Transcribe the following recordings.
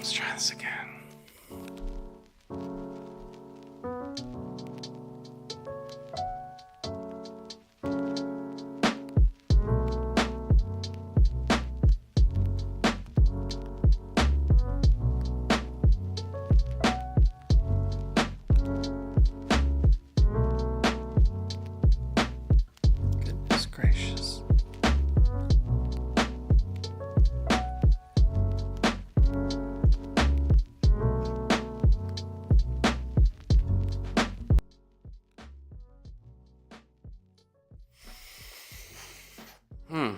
Let's try this again. Goodness gracious. Hmm.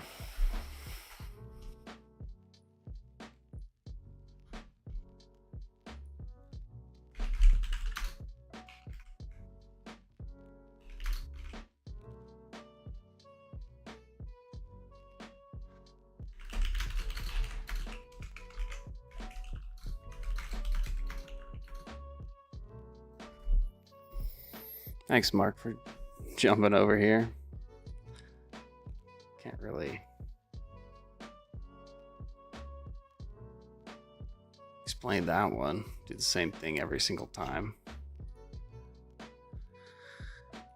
Thanks, Mark, for jumping over here. Can't really explain that one. Do the same thing every single time.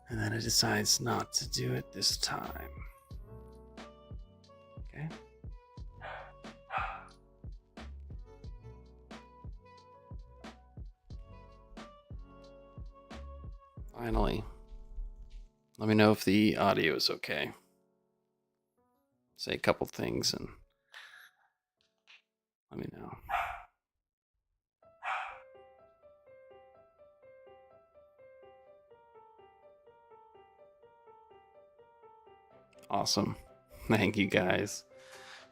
And then it decides not to do it this time. Okay. Finally. Let me know if the audio is okay. Say a couple things and let me know. Awesome. Thank you guys.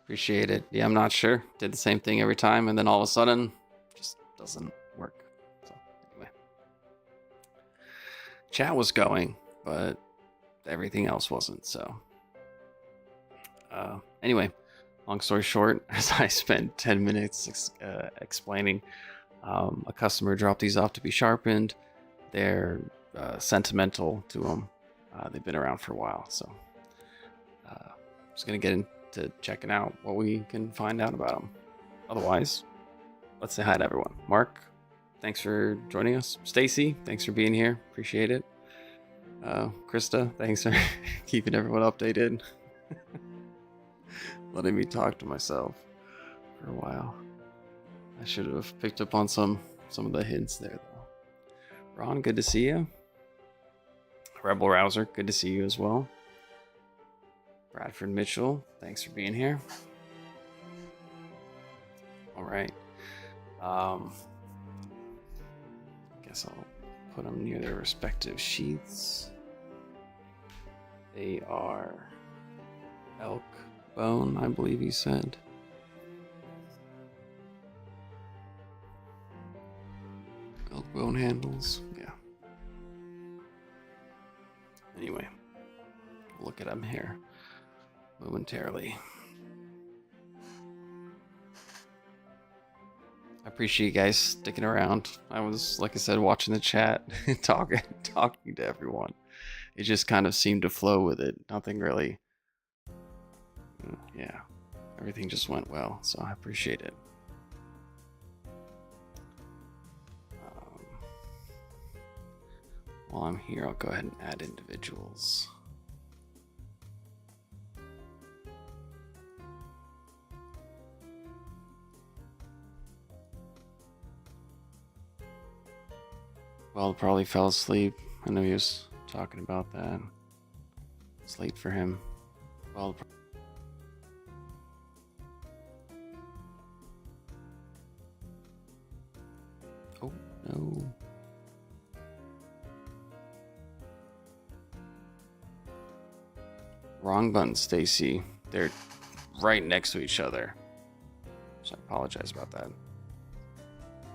Appreciate it. Yeah, I'm not sure. Did the same thing every time and then all of a sudden just doesn't work. So anyway. Chat was going, but everything else wasn't, so anyway, long story short, as I spent 10 minutes explaining, a customer dropped these off to be sharpened. They're sentimental to them. They've been around for a while, so just gonna get into checking out what we can find out about them. Otherwise, let's say hi to everyone. Mark, thanks for joining us. Stacy, thanks for being here. Appreciate it. Krista, thanks for keeping everyone updated. Letting me talk to myself for a while. I should have picked up on some of the hints there, though. Ron, good to see you. Rebel Rouser, good to see you as well. Bradford Mitchell, thanks for being here. All right. Guess I'll put them near their respective sheaths. They are elk bone, I believe he said. Elk bone handles, yeah. Anyway, look at them here momentarily. I appreciate you guys sticking around. I was, like I said, watching the chat, talking to everyone. It just kind of seemed to flow with it. Nothing really. Yeah, everything just went well, so I appreciate it. While I'm here, I'll go ahead and add individuals. Well, probably fell asleep. I know he was talking about that. It's late for him. Well, oh no. Wrong button, Stacy. They're right next to each other. So I apologize about that.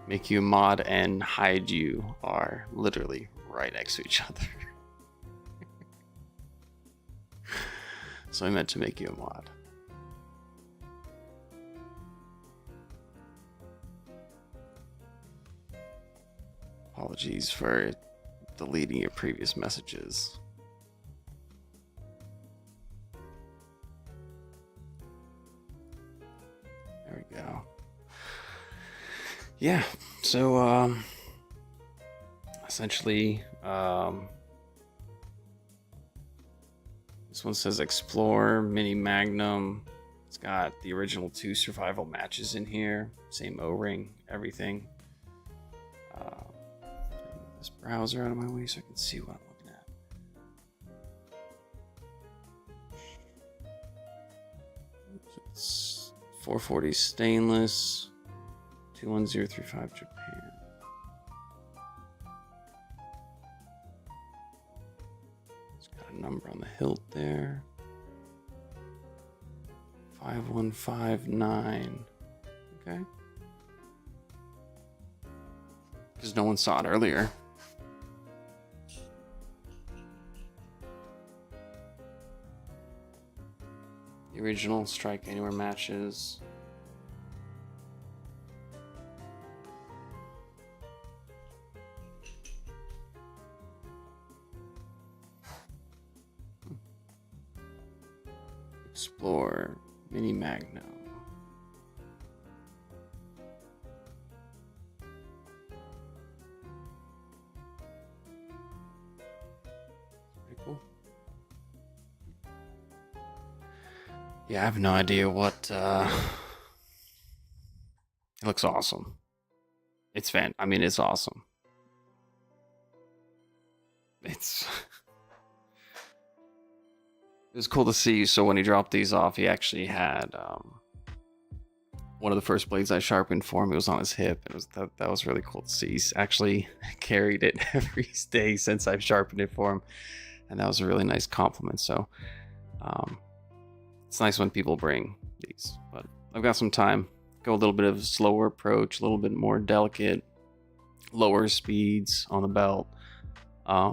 Make you a mod and hide you are literally right next to each other. So I meant to make you a mod. Apologies for deleting your previous messages. There we go. Yeah, so essentially, this one says Explore Mini Magnum. It's got the original 2 survival matches in here, same O-ring, everything. Move this browser out of my way so I can see what I'm looking at. It's 440 stainless, 21035 Japan. It's got a number on the hilt there. 5159. Okay. Because no one saw it earlier. The original Strike Anywhere matches. Explore Mini Magnum. Pretty cool. Yeah, I have no idea what. It looks awesome. It's I mean, it's awesome. It's. It was cool to see. So when he dropped these off, he actually had one of the first blades I sharpened for him. It was on his hip. It was that was really cool to see. He's actually carried it every day since I've sharpened it for him, and that was a really nice compliment. So it's nice when people bring these. But I've got some time. Go a little bit of a slower approach, a little bit more delicate, lower speeds on the belt, a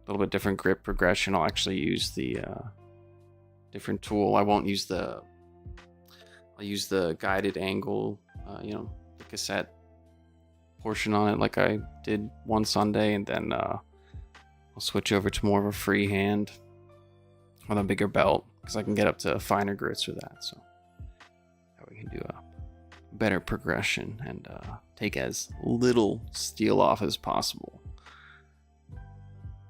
little bit different grip progression. I'll actually use the different tool. I won't use I'll use the guided angle, the cassette portion on it like I did one Sunday, and then I'll switch over to more of a free hand with a bigger belt because I can get up to finer grits with that. So that we can do a better progression and take as little steel off as possible.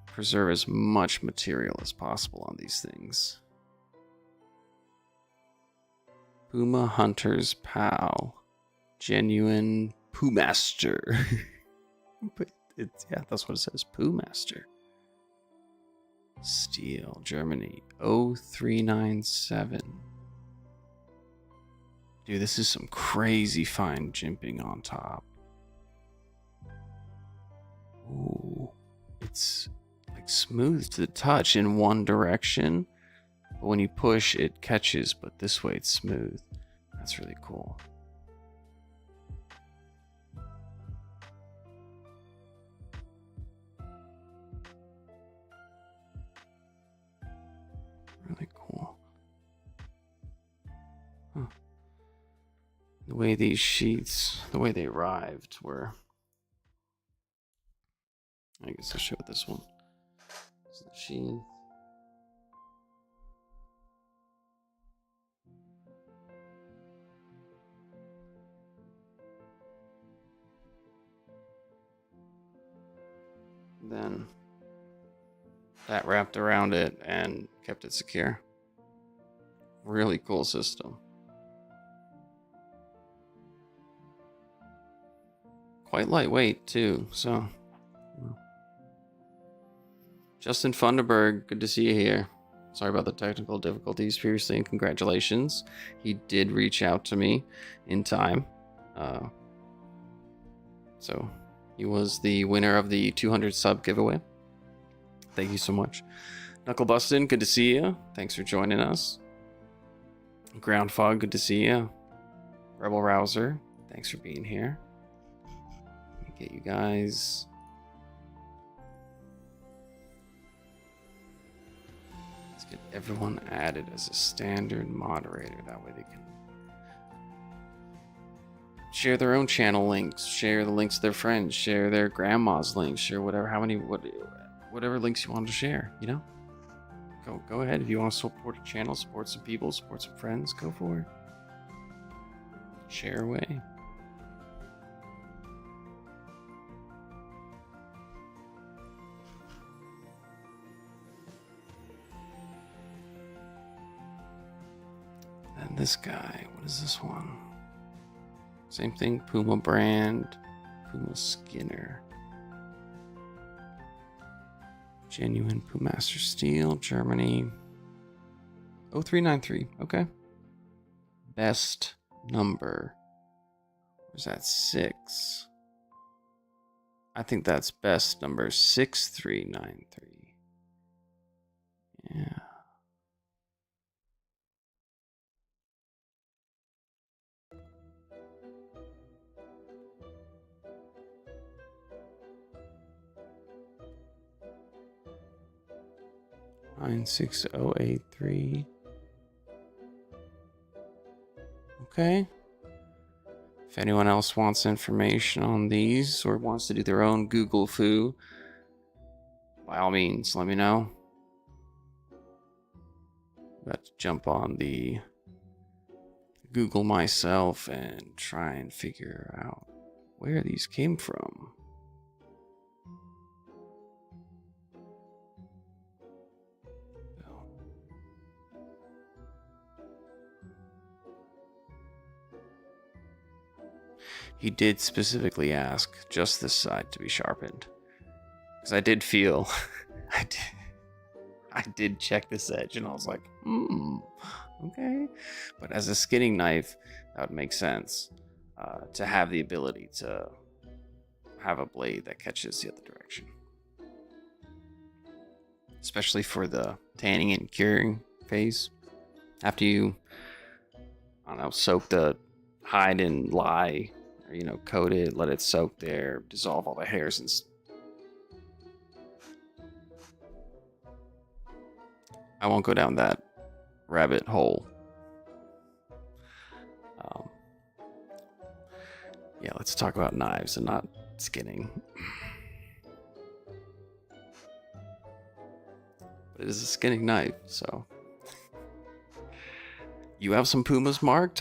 Preserve as much material as possible on these things. Puma Hunter's Pal. Genuine Poo Master. But that's what it says. Poo Master. Steel, Germany. 0397. Dude, this is some crazy fine jimping on top. Ooh. It's like smooth to the touch in one direction. But when you push, it catches, but this way it's smooth. That's really cool. Really cool. Huh. The way these sheets, the way they arrived were... I guess I'll show this one. This is the sheet. Then that wrapped around it and kept it secure. Really cool system. Quite lightweight too, so. Justin Funderburg, good to see you here. Sorry about the technical difficulties previously, and congratulations. He did reach out to me in time. So he was the winner of the 200 sub giveaway. Thank you so much. Knuckle Bustin', good to see you. Thanks for joining us. Ground Fog, good to see you. Rebel Rouser, thanks for being here. Let me get you guys. Let's get everyone added as a standard moderator. That way they can share their own channel links, share the links to their friends, share their grandma's links, share whatever, whatever links you want to share, you know? Go ahead. If you want to support a channel, support some people, support some friends, go for it. Share away. And this guy, what is this one? Same thing, Puma brand, Puma Skinner. Genuine Pumaster Steel, Germany. 0393, okay. Best number. Where's that? 6. I think that's best number 6393. Yeah. Nine 60883. Okay. If anyone else wants information on these or wants to do their own Google foo, by all means, let me know. About to jump on the Google myself and try and figure out where these came from. He did specifically ask just this side to be sharpened. Because I did feel, I did check this edge and I was like, okay. But as a skinning knife, that would make sense to have the ability to have a blade that catches the other direction. Especially for the tanning and curing phase. After you, I don't know, soak the hide in lye, or, coat it, let it soak there, dissolve all the hairs and I won't go down that rabbit hole. Yeah, let's talk about knives and not skinning. But it is a skinning knife, so. You have some Pumas, Mark?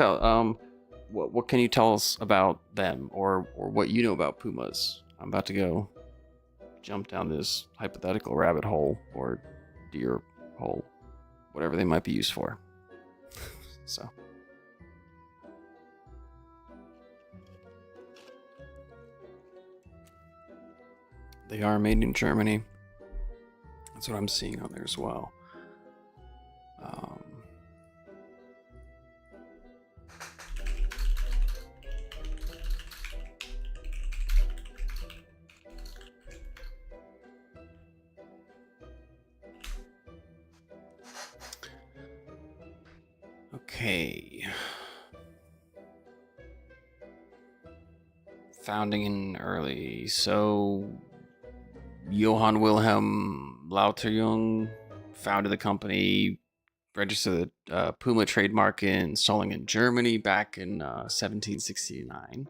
What can you tell us about them or what you know about Pumas? I'm about to go jump down this hypothetical rabbit hole or deer hole, whatever they might be used for. So. They are made in Germany. That's what I'm seeing on there as well. Okay. Founding in early. So, Johann Wilhelm Lauterjung founded the company, registered the Puma trademark in Solingen, Germany back in 1769.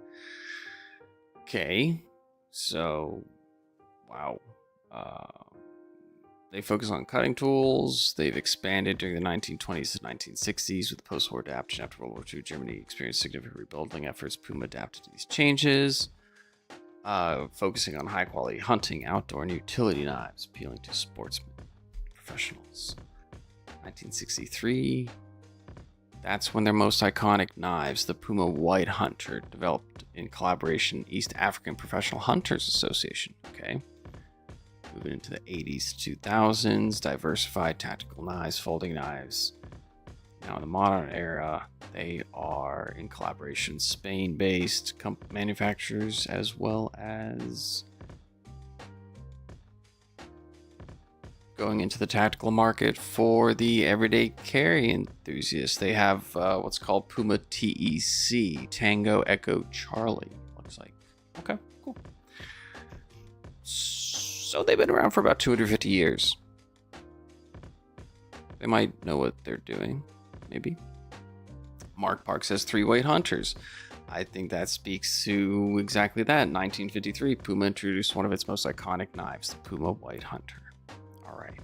Okay. So, wow. They focus on cutting tools. They've expanded during the 1920s to 1960s with the post-war adaptation. After World War II, Germany experienced significant rebuilding efforts. Puma adapted to these changes, focusing on high-quality hunting, outdoor, and utility knives, appealing to sportsmen, professionals. 1963, that's when their most iconic knives, the Puma White Hunter, developed in collaboration East African Professional Hunters Association. Okay. Moving into the 80s to 2000s, diversified tactical knives, folding knives. Now in the modern era, they are in collaboration Spain-based manufacturers as well as going into the tactical market for the everyday carry enthusiast. They have what's called Puma TEC, Tango Echo Charlie, looks like. Okay, cool. So they've been around for about 250 years. They might know what they're doing, maybe. Mark Park says 3 White Hunters. I think that speaks to exactly that. 1953, Puma introduced one of its most iconic knives, the Puma White Hunter. All right.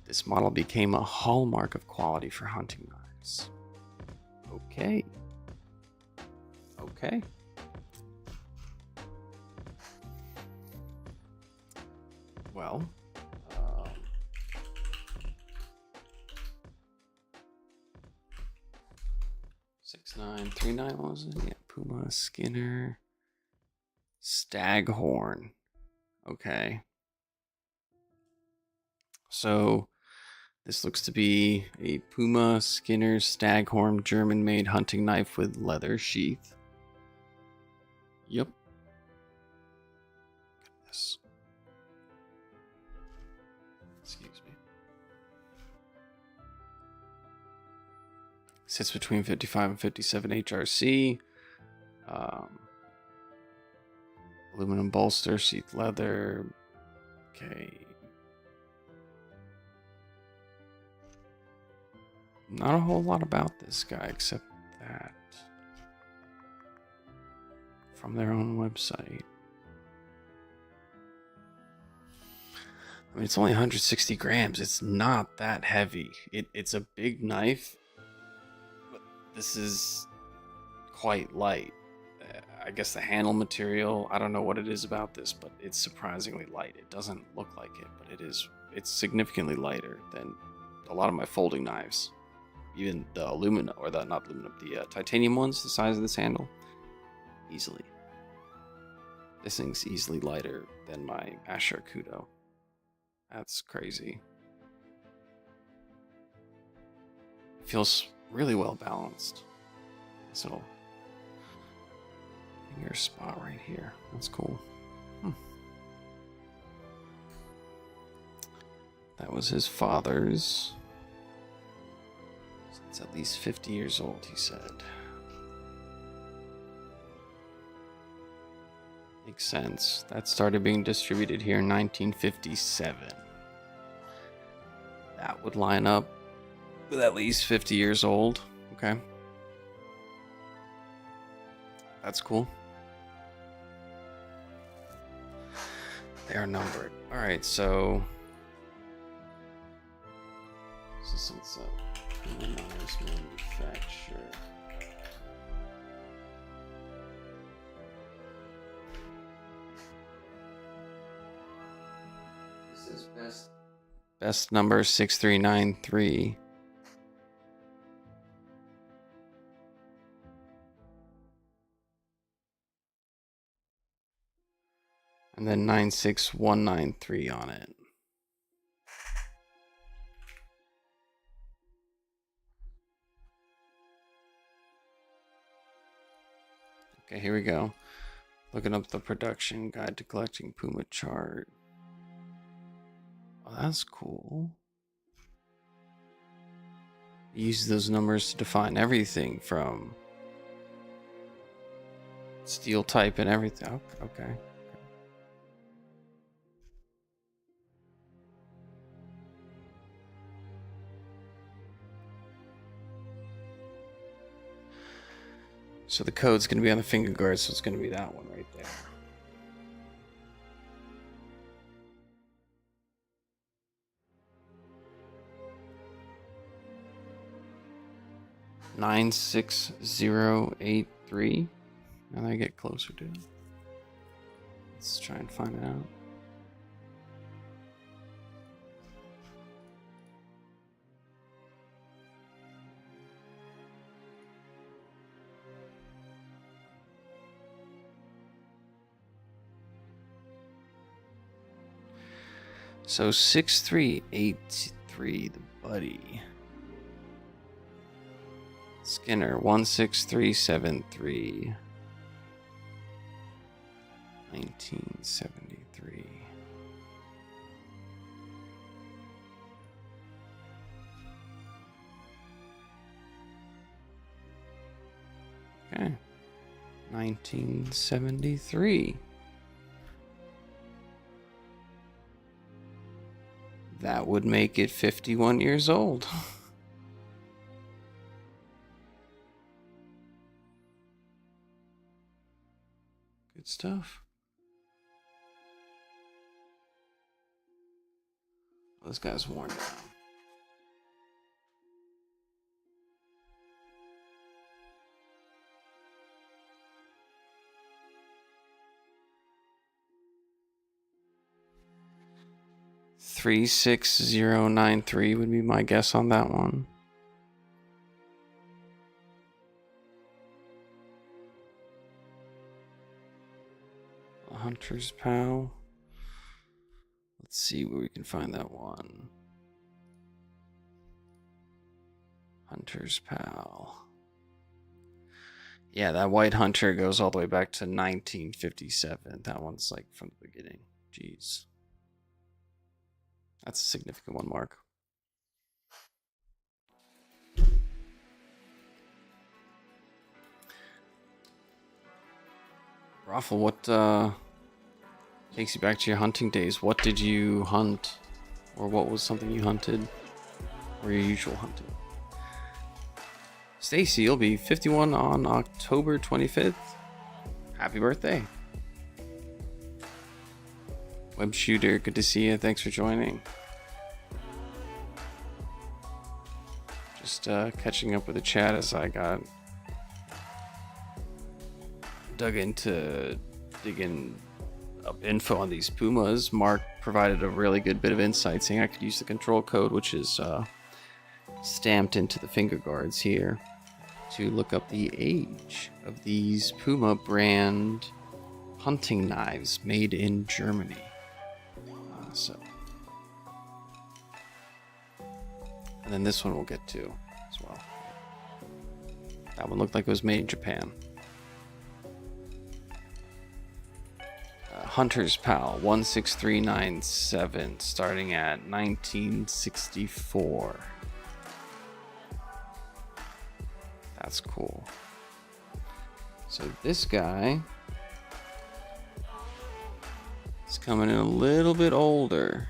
This model became a hallmark of quality for hunting knives. Okay. Okay. Well, 6939, what was it? Yeah, Puma, Skinner, Staghorn. Okay. So this looks to be a Puma, Skinner, Staghorn, German-made hunting knife with leather sheath. Yep. Goodness. Excuse me. Sits between 55 and 57 HRC. Aluminum bolster, sheath leather. Okay. Not a whole lot about this guy except that. From their own website. I mean, it's only 160 grams. It's not that heavy. It's a big knife, but this is quite light. I guess the handle material, I don't know what it is about this, but it's surprisingly light. It doesn't look like it, but it's significantly lighter than a lot of my folding knives. Even the aluminum, or the, not aluminum, the titanium ones, the size of this handle, easily. This thing's easily lighter than my Asher Kudo. That's crazy. It feels really well balanced. This little finger spot right here. That's cool. That was his father's. So it's at least 50 years old, he said. Makes sense. That started being distributed here in 1957. That would line up with at least 50 years old. Okay. That's cool. They are numbered. Alright, so this is a nice manufacturer. This is best number 6393. And then 96193 on it. Okay, here we go. Looking up the production guide to collecting Puma chart. Oh, that's cool. Use those numbers to define everything from steel type and everything. Okay. So the code's going to be on the finger guard, so it's going to be that one right there. $96083. Now that I get closer to it. Let's try and find it out. So 6383, the buddy. Skinner 16373. 1973. Okay. 1973. That would make it 51 years old. Good stuff. This guy's worn down. $36093 would be my guess on that one. Hunter's Pal. Let's see where we can find that one. Hunter's Pal. Yeah, that white hunter goes all the way back to 1957. That one's like from the beginning. Jeez. That's a significant one, Mark. Raffle, what takes you back to your hunting days? What did you hunt? Or what was something you hunted? Or your usual hunting? Stacy, you'll be 51 on October 25th. Happy birthday. Web Shooter, good to see you. Thanks for joining. Just catching up with the chat as I got digging up info on these pumas. Mark provided a really good bit of insight, saying I could use the control code, which is stamped into the finger guards here, to look up the age of these Puma brand hunting knives made in Germany. And then this one we'll get to as well. That one looked like it was made in Japan. Hunter's Pal 16397, starting at 1964. That's cool. So this guy is coming in a little bit older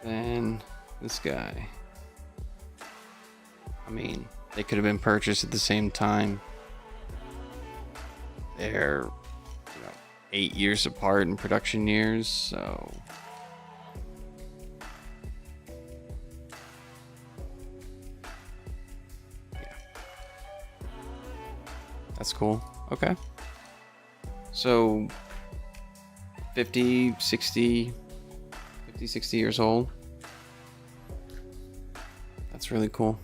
than this guy. I mean, they could have been purchased at the same time. They're 8 years apart in production years, so yeah. That's cool. Okay. So 50, 60 years old. That's really cool.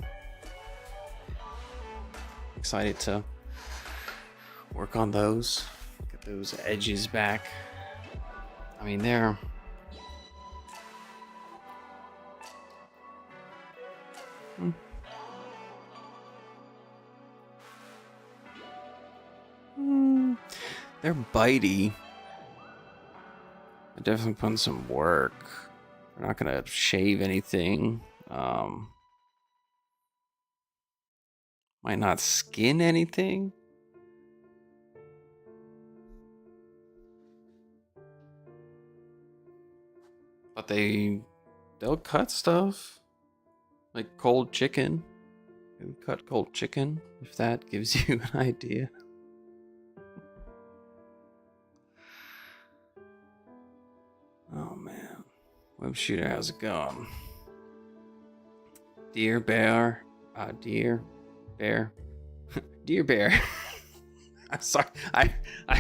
Excited to work on those. Get those edges back. I mean, they're they're bitey. I definitely put in some work. We're not gonna shave anything. Might not skin anything. But they'll cut stuff. Like cold chicken. They would cut cold chicken, if that gives you an idea. Oh man. Web Shooter, how's it going? Deer bear. Deer bear. I'm sorry. I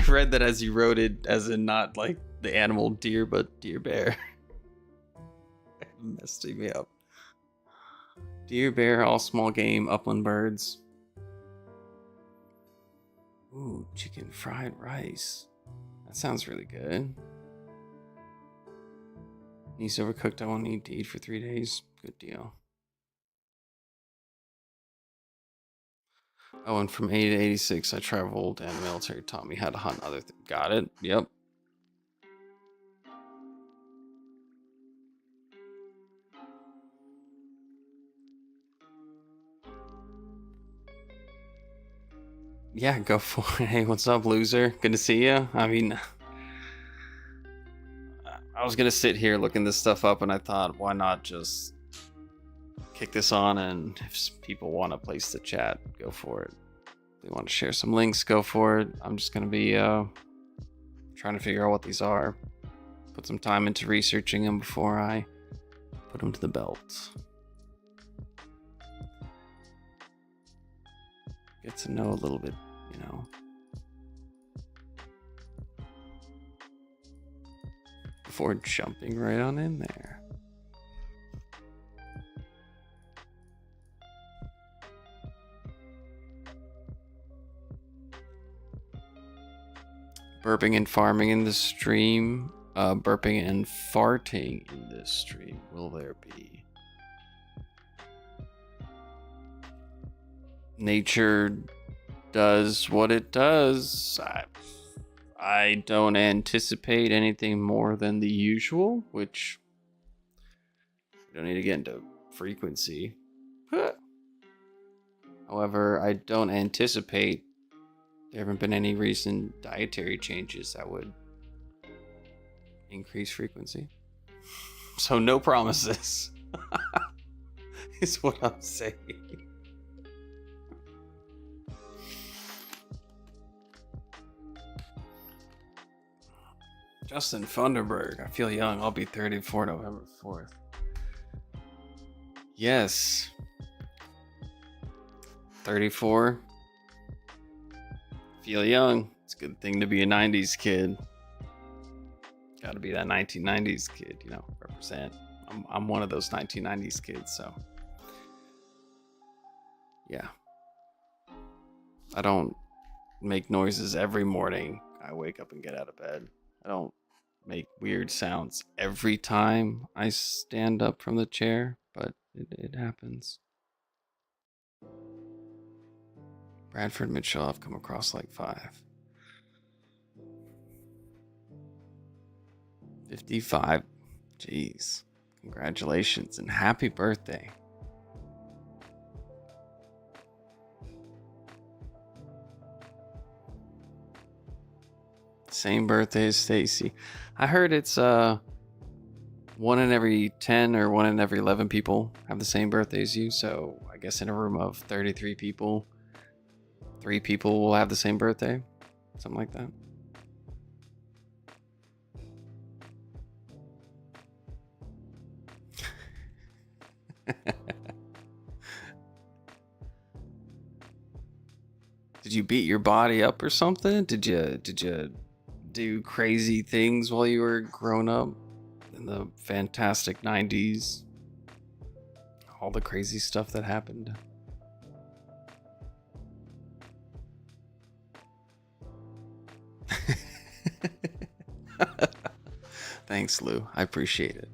read that as you wrote it, as in not like the animal deer, but deer bear. Messing me up. Deer bear, all small game, upland birds. Ooh, chicken fried rice. That sounds really good. He's overcooked. I won't need to eat for 3 days. Good deal. Oh, and from 80 to 86, I traveled and the military taught me how to hunt other things. Got it. Yep. Yeah, go for it. Hey, what's up, loser? Good to see you. I mean, I was going to sit here looking this stuff up, and I thought, why not just kick this on, and if people want to place the chat, go for it. If they want to share some links, go for it. I'm just going to be trying to figure out what these are. Put some time into researching them before I put them to the belt. Get to know a little bit, you know. Before jumping right on in there. Burping and farming in the stream. Burping and farting in this stream. Will there be? Nature does what it does. I don't anticipate anything more than the usual, which we don't need to get into frequency. However, I don't anticipate there haven't been any recent dietary changes that would increase frequency. So no promises is what I'm saying. Justin Funderburg, I feel young. I'll be 34 November 4th. Yes. 34. Feel young. It's a good thing to be a 90s kid. Gotta be that 1990s kid, you know, represent. I'm one of those 1990s kids, so. Yeah. I don't make noises every morning I wake up and get out of bed. I don't make weird sounds every time I stand up from the chair, but it happens. Bradford Mitchell, I've come across like 5. 55. Jeez. Congratulations and happy birthday. Same birthday as Stacy. I heard it's 1 in every 10 or 1 in every 11 people have the same birthday as you. So I guess in a room of 33 people, 3 people will have the same birthday. Something like that. Did you beat your body up or something? Did you do crazy things while you were growing up in the fantastic 90s? All the crazy stuff that happened. Thanks, Lou. I appreciate it.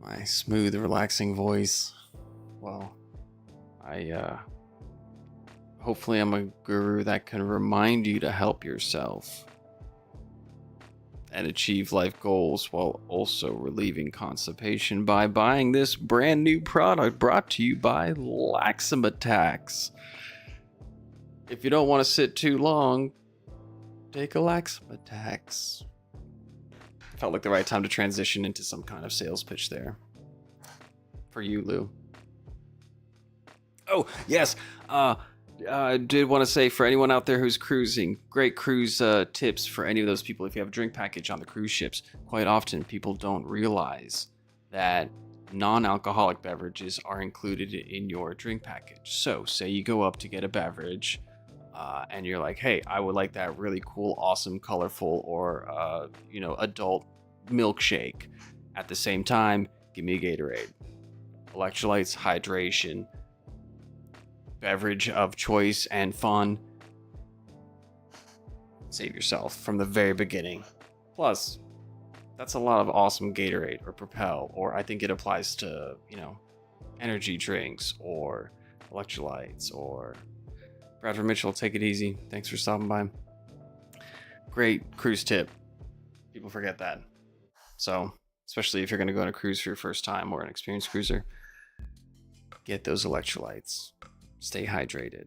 My smooth, relaxing voice. Well, hopefully I'm a guru that can remind you to help yourself and achieve life goals while also relieving constipation by buying this brand new product brought to you by Laxamatax. If you don't want to sit too long, take a Laxamatax. Felt like the right time to transition into some kind of sales pitch there. For you, Lou. Oh, yes. I did want to say for anyone out there who's cruising, great cruise tips for any of those people. If you have a drink package on the cruise ships, quite often people don't realize that non-alcoholic beverages are included in your drink package. So say you go up to get a beverage and you're like, hey, I would like that really cool, awesome, colorful, or, adult milkshake. At the same time, give me a Gatorade. Electrolytes, hydration, beverage of choice and fun. Save yourself from the very beginning. Plus, that's a lot of awesome Gatorade or Propel, or I think it applies to, energy drinks or electrolytes or Bradford Mitchell, take it easy. Thanks for stopping by. Great cruise tip. People forget that. So, especially if you're going to go on a cruise for your first time or an experienced cruiser, get those electrolytes. Stay hydrated.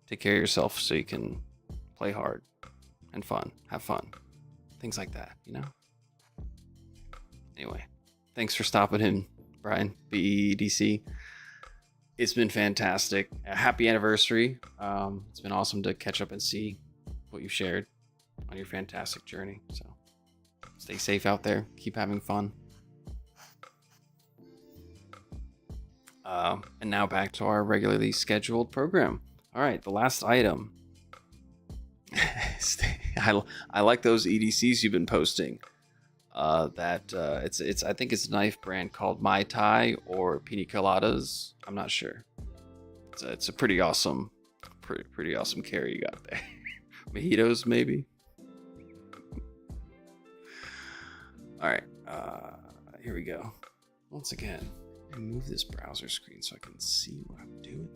Take care of yourself so you can play hard and fun. Have fun. Things like that, Anyway, thanks for stopping in, Brian, BEDC. It's been fantastic. A happy anniversary. It's been awesome to catch up and see what you've shared on your fantastic journey. So stay safe out there. Keep having fun. And now back to our regularly scheduled program. All right, the last item. I like those EDCs you've been posting. It's I think it's a knife brand called Mai Tai or Pina Coladas. I'm not sure. It's a pretty awesome pretty awesome carry you got there. Mojitos, maybe. All right, here we go. Once again, move this browser screen so I can see what I'm doing.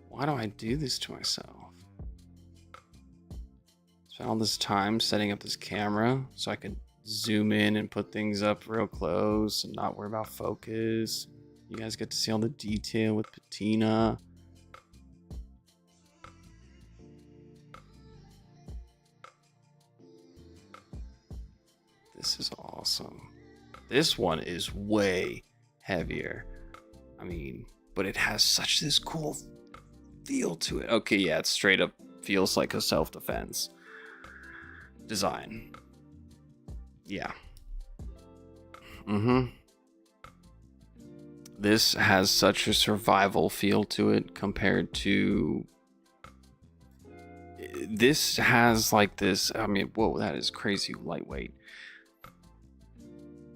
Why do I do this to myself? Spent all this time setting up this camera so I could zoom in and put things up real close and not worry about focus. You guys get to see all the detail with patina. This is awesome. This one is way heavier. I mean, but it has such this cool feel to it. Okay, yeah, it straight up feels like a self-defense design. Yeah. This has such a survival feel to it compared to... This has like this, I mean, whoa, that is crazy lightweight.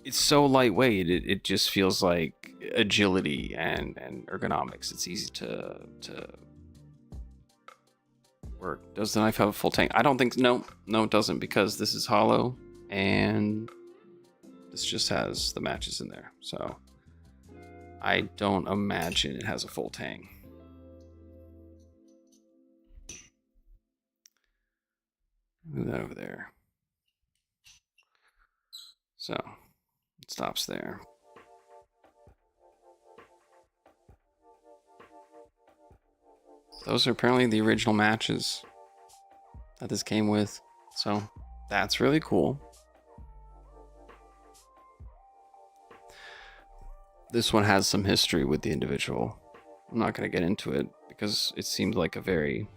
It's so lightweight, it just feels like agility and ergonomics. It's easy to work. Does the knife have a full tank? I don't think, no, it doesn't, because this is hollow and this just has the matches in there. So I don't imagine it has a full tang. Move that over there. So it stops there. Those are apparently the original matches that this came with. So that's really cool. This one has some history with the individual. I'm not going to get into it because it seemed like a very...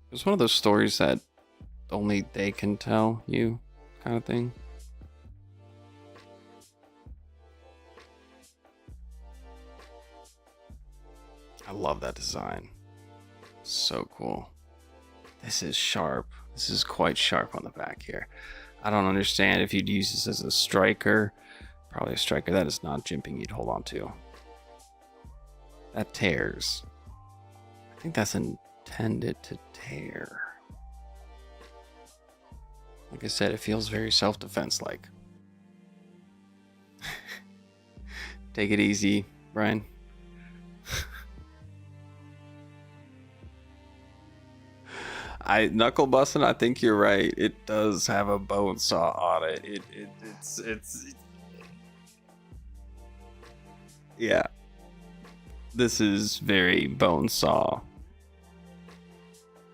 It was one of those stories that only they can tell you kind of thing. I love that design. So cool. This is sharp. This is quite sharp on the back here. I don't understand if you'd use this as a striker. Probably a striker. That is not jimping you'd hold on to. That tears. I think that's intended to tear. Like I said, it feels very self-defense like. Take it easy, Brian. Knuckle busting, I think you're right. It does have a bone saw on it. It's yeah. This is very bone saw.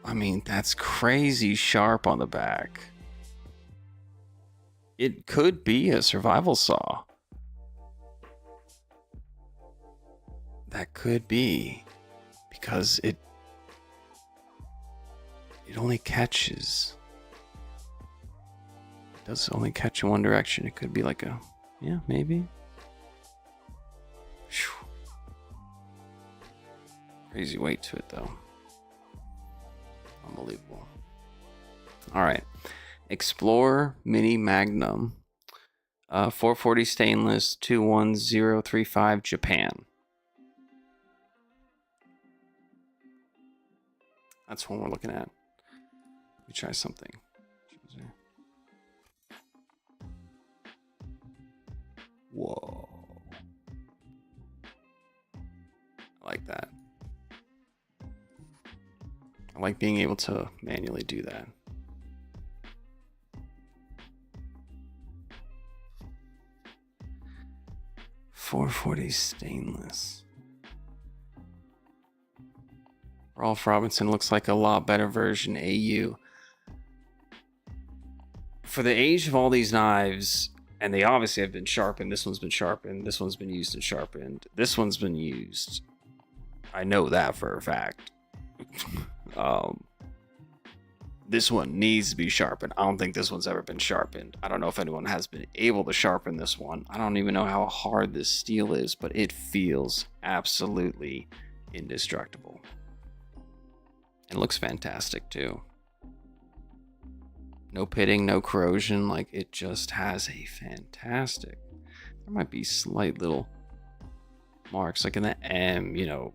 I mean, that's crazy sharp on the back. It could be a survival saw. That could be, because it only catches. It does only catch in one direction. It could be like a, yeah, maybe. Whew. Crazy weight to it though. Unbelievable. All right. Explorer Mini Magnum. 440 stainless, 21035 Japan. That's what we're looking at. Let me try something. Whoa. I like that. I like being able to manually do that. .440 stainless. Rolf Robinson looks like a lot better version AU. For the age of all these knives, and they obviously have been sharpened. This one's been sharpened. This one's been used and sharpened. This one's been used. I know that for a fact. This one needs to be sharpened. I don't think this one's ever been sharpened. I don't know if anyone has been able to sharpen this one. I don't even know how hard this steel is, but it feels absolutely indestructible. It looks fantastic too. No pitting, no corrosion. Like, it just has a fantastic There might be slight little marks, like in the M, you know,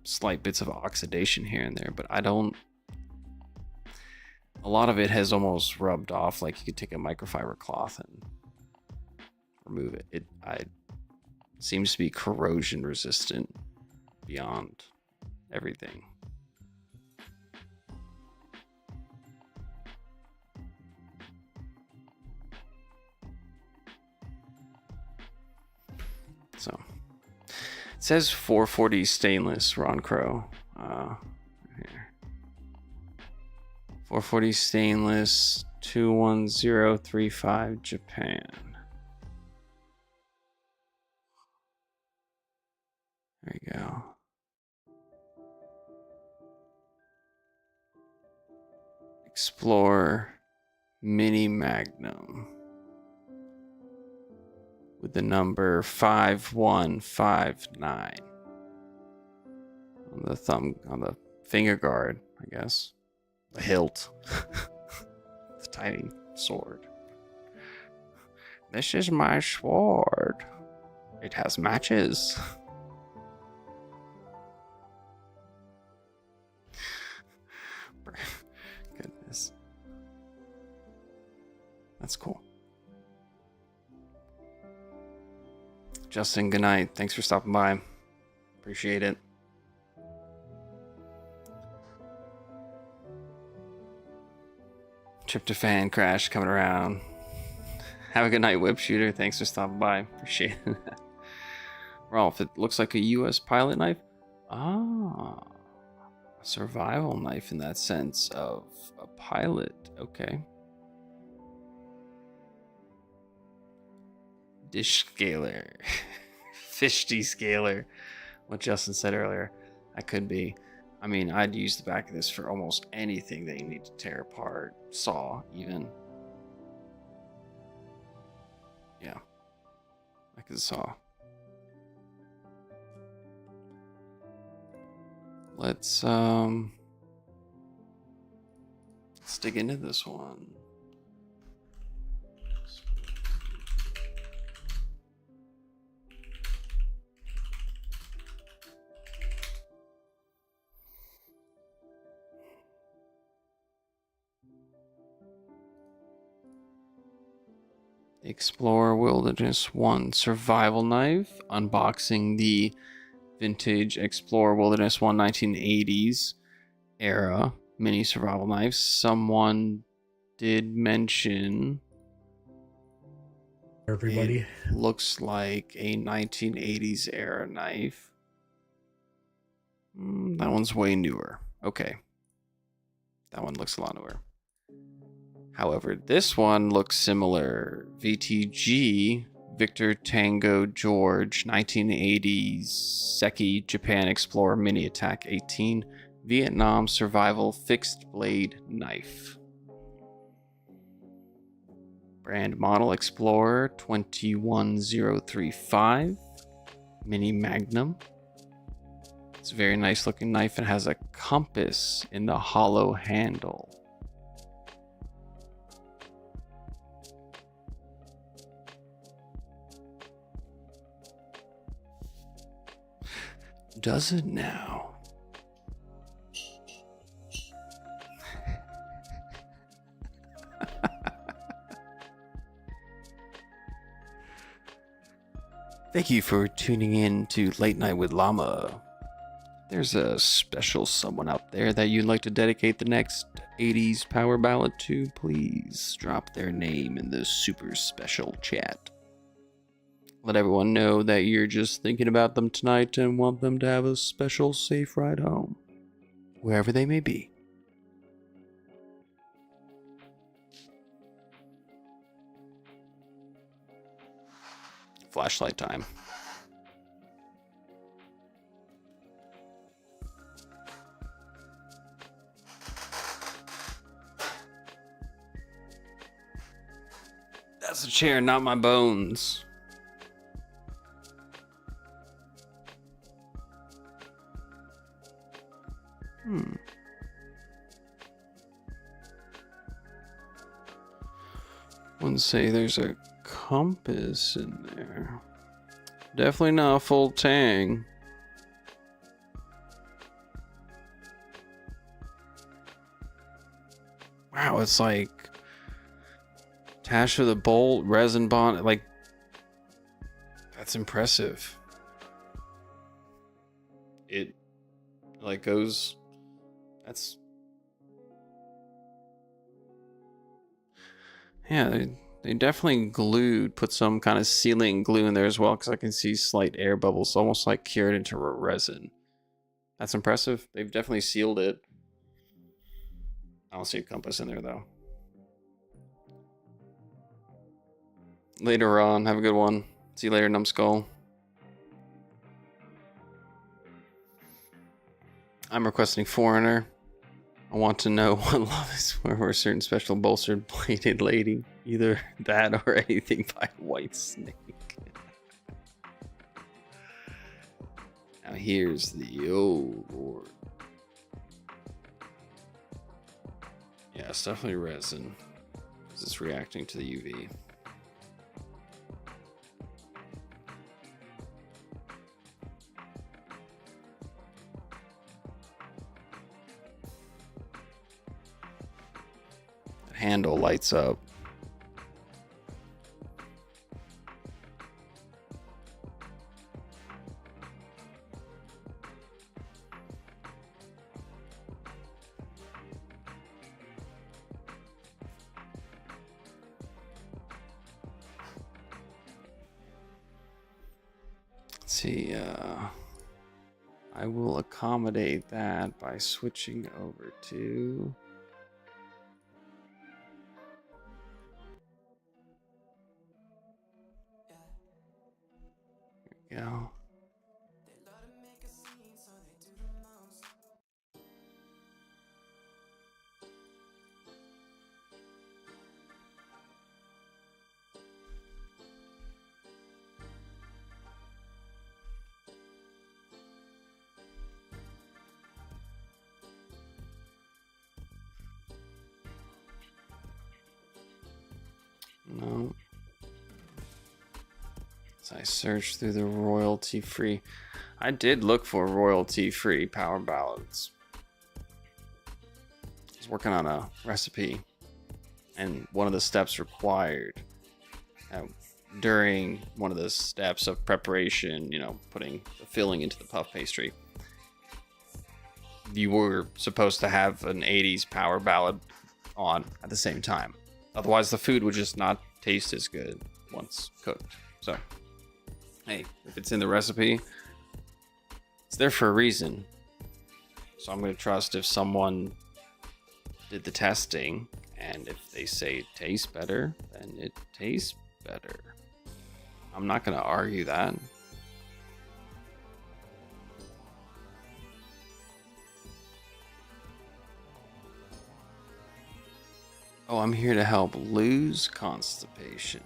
slight bits of oxidation here and there, but I don't. A lot of it has almost rubbed off, like you could take a microfiber cloth and remove it. It seems to be corrosion resistant beyond everything. So it says 440 stainless, Ron Crow. Here. 440 stainless, 21035 Japan. There you go. Explorer Mini Magnum with the number 5159 on the on the finger guard, I guess. The hilt. The tiny sword. This is my sword. It has matches. Goodness. That's cool. Justin, good night. Thanks for stopping by. Appreciate it. Tryptophan Crash coming around. Have a good night, Whip Shooter. Thanks for stopping by. Appreciate it. Rolf, it looks like a US pilot knife. Ah, a survival knife in that sense of a pilot. Okay. Dish scaler. Fish descaler. What Justin said earlier. I could be. I mean, I'd use the back of this for almost anything that you need to tear apart. Saw, even. Yeah. Like a saw. Let's dig into this one. Explorer Wilderness 1 Survival Knife. Unboxing the vintage Explorer Wilderness 1 1980s era mini survival knives. Someone did mention everybody. It looks like a 1980s era knife. That one's way newer. Okay. That one looks a lot newer. However, this one looks similar. VTG, Victor Tango George, 1980s Seki Japan Explorer Mini Attack 18, Vietnam Survival Fixed Blade Knife. Brand model Explorer 21035, Mini Magnum. It's a very nice looking knife. It has a compass in the hollow handle. Does it now? Thank you for tuning in to Late Night with Llama. There's a special someone out there that you'd like to dedicate the next 80s power ballad to. Please drop their name in the super special chat. Let everyone know that you're just thinking about them tonight and want them to have a special safe ride home, wherever they may be. Flashlight time. That's a chair, not my bones. Wouldn't say there's a compass in there. Definitely not a full tang. Wow, it's like attached with a bolt, resin bond. Like, that's impressive. It like goes. That's yeah. They definitely put some kind of sealing glue in there as well, because I can see slight air bubbles, almost like cured into resin. That's impressive. They've definitely sealed it. I don't see a compass in there though. Later on, have a good one. See you later, numbskull. I'm requesting foreigner. I want to know what love is for a certain special bolstered bladed lady. Either that or anything by White Snake. Now here's the old Lord. Yeah, it's definitely resin. Because it's reacting to the UV. The handle lights up. Let's see, I will accommodate that by switching over to... There we go. No. So I searched through the royalty-free. I did look for royalty-free power ballads. I was working on a recipe, and one of the steps required during one of the steps of preparation, you know, putting the filling into the puff pastry, you were supposed to have an 80s power ballad on at the same time. Otherwise, the food would just not taste as good once cooked. So, hey, if it's in the recipe, it's there for a reason. So I'm going to trust if someone did the testing, and if they say it tastes better, then it tastes better. I'm not going to argue that. Oh, I'm here to help lose constipation.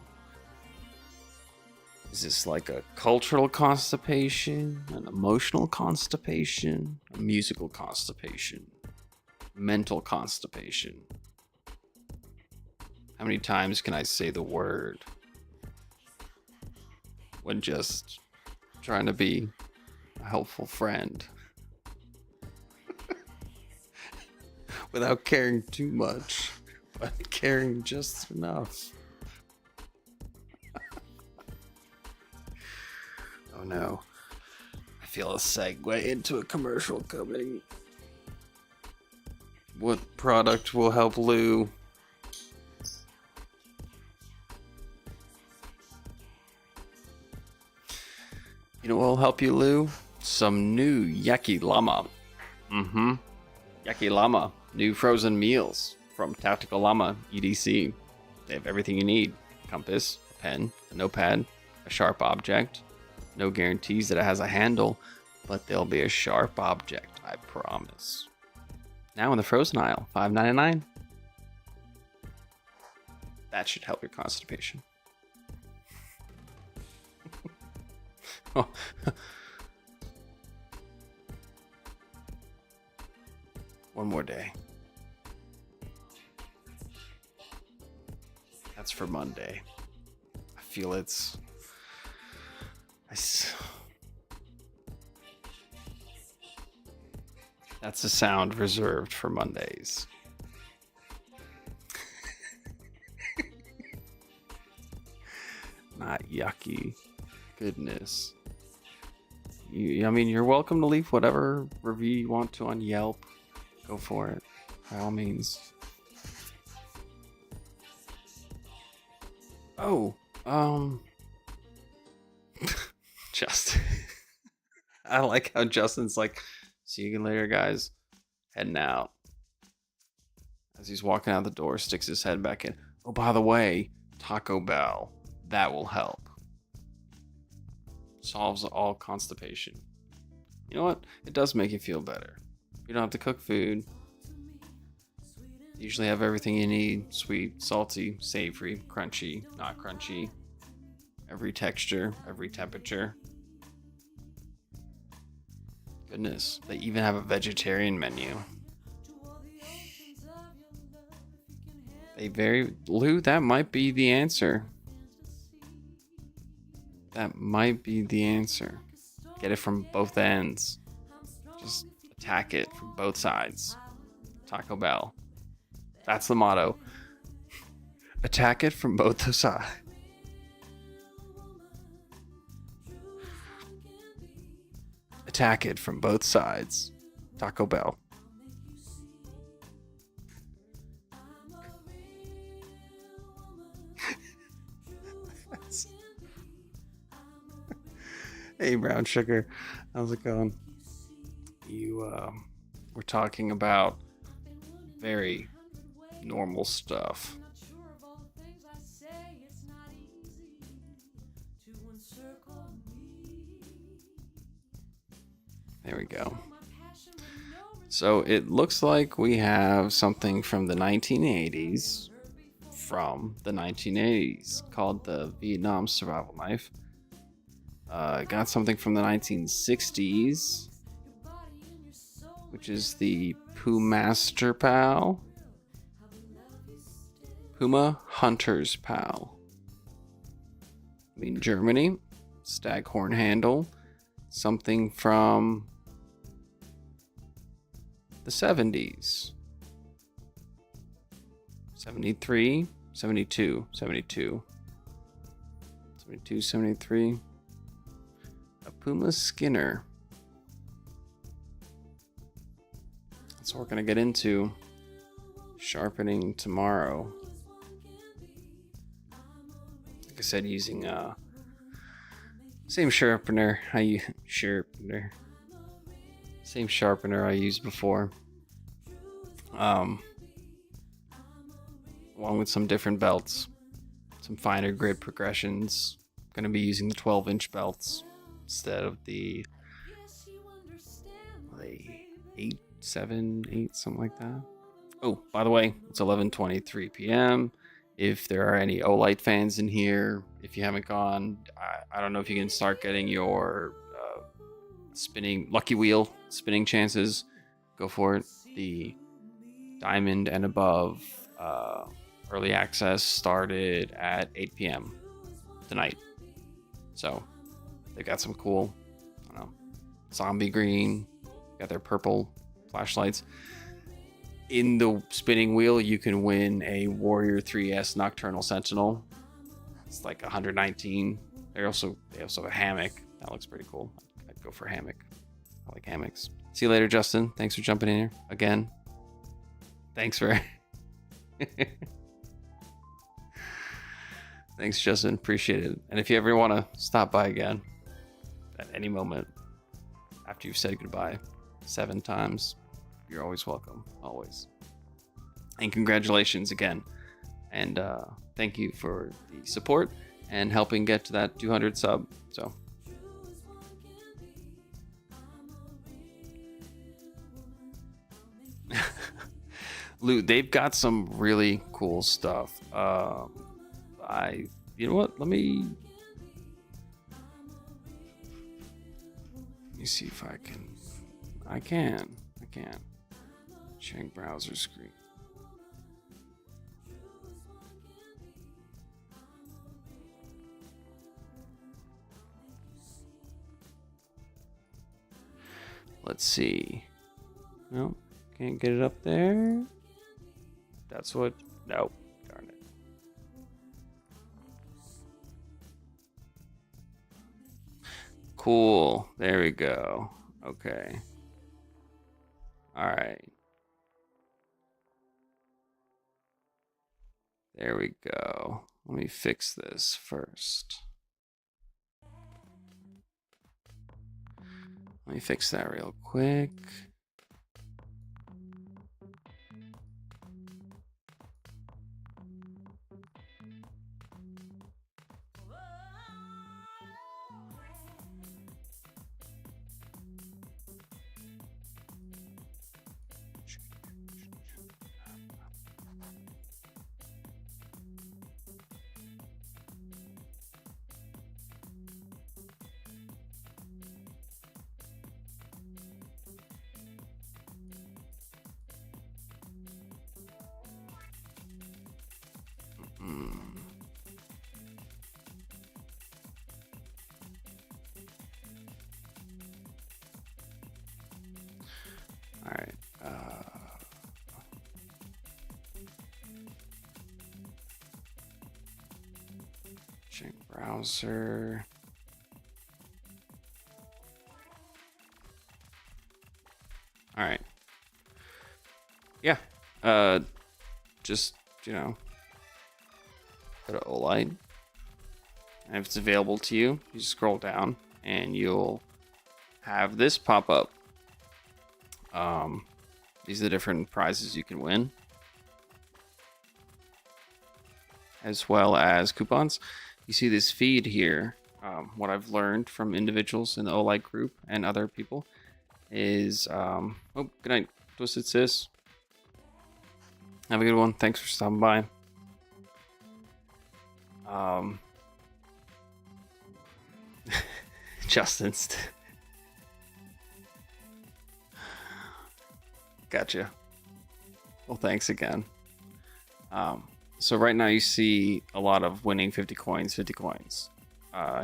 Is this like a cultural constipation, an emotional constipation, a musical constipation, mental constipation? How many times can I say the word when just trying to be a helpful friend without caring too much, but caring just enough? Oh no, I feel a segue into a commercial coming. What product will help Lou? You know what will help you, Lou? Some new Llama. Llama. New frozen meals from Tactical Llama EDC. They have everything you need. Compass, a pen, a notepad, a sharp object. No guarantees that it has a handle, but there'll be a sharp object, I promise. Now in the frozen aisle, $5.99. That should help your constipation. Oh. One more day. That's for Monday. feel it's. That's a sound reserved for Mondays. Not yucky. Goodness. I mean, you're welcome to leave whatever review you want to on Yelp. Go for it, by all means. Oh, Justin. I like how Justin's like, see you later, guys. Heading out. As he's walking out the door, sticks his head back in. Oh, by the way, Taco Bell. That will help. Solves all constipation. You know what? It does make you feel better. You don't have to cook food. You usually have everything you need. Sweet, salty, savory, crunchy, not crunchy. Every texture, every temperature. Goodness, they even have a vegetarian menu. Lou, that might be the answer. That might be the answer. Get it from both ends. Just attack it from both sides. Taco Bell. That's the motto. Attack it from both the sides. Attack it from both sides. Taco Bell. Hey, Brown Sugar. How's it going? We're talking about very normal stuff. There we go. So it looks like we have something from the 1980s. From the 1980s called the Vietnam Survival Knife. Got something from the 1960s, which is the Pumaster Pal. Puma Hunter's Pal. I mean, Germany. Staghorn Handle. Something from the 70s. 73, 72, 72. 72, 73. A Puma Skinner. That's what we're going to get into. Sharpening tomorrow. Like I said, using same sharpener same sharpener I used before. Along with some different belts, some finer grit progressions. Going to be using the 12-inch belts instead of the 8, 7, 8, something like that. Oh, by the way, it's 11:23 p.m. If there are any Olight fans in here, if you haven't gone, I don't know if you can start getting your spinning lucky wheel spinning chances. Go for it. The diamond and above early access started at 8 p.m. tonight. So they've got some cool, I don't know, zombie green, got their purple flashlights. In the spinning wheel, you can win a Warrior 3S Nocturnal Sentinel. It's like 119. They also have a hammock. That looks pretty cool. I'd go for a hammock. I like hammocks. See you later, Justin. Thanks for jumping in here again. Thanks, Justin. Appreciate it. And if you ever want to stop by again at any moment after you've said goodbye 7 times, you're always welcome. Always. And congratulations again. And thank you for the support and helping get to that 200 sub. So. Lou, they've got some really cool stuff. You know what? Let me see if I can. I can. Check browser screen. Let's see. No, can't get it up there. That's what. Nope. Darn it. Cool. There we go. Okay. All right. There we go. Let me fix this first. Let me fix that real quick. All right. Check browser. All right. Yeah. Just, go to Olight. And if it's available to you, you scroll down and you'll have this pop up. These are the different prizes you can win, as well as coupons. You see this feed here. What I've learned from individuals in the Olight group and other people is, oh, good night, Twisted Sis. Have a good one. Thanks for stopping by. Justin's. Gotcha. Well, thanks again. So right now you see a lot of winning 50 coins, 50 coins.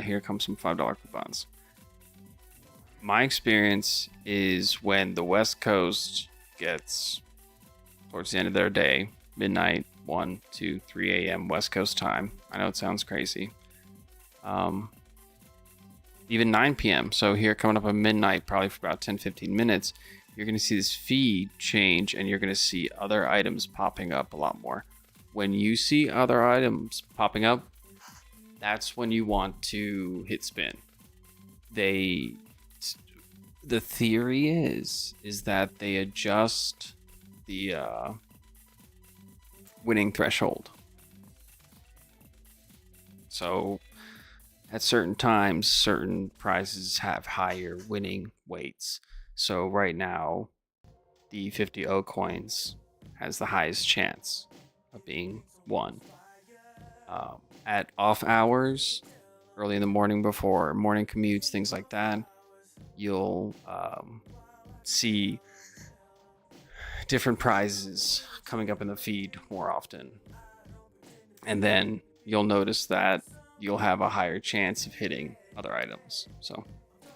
Here comes some $5 coupons. My experience is when the West Coast gets towards the end of their day, midnight, 1, 2, 3 a.m. West Coast time. I know it sounds crazy. Even 9 p.m. So here coming up at midnight, probably for about 10-15 minutes, you're going to see this feed change and you're going to see other items popping up a lot more. When you see other items popping up, that's when you want to hit spin. The theory is that they adjust the winning threshold. So at certain times, certain prizes have higher winning weights. So right now, the 50 O coins has the highest chance of being won. At off hours, early in the morning before morning commutes, things like that, you'll see different prizes coming up in the feed more often. And then you'll notice that you'll have a higher chance of hitting other items. So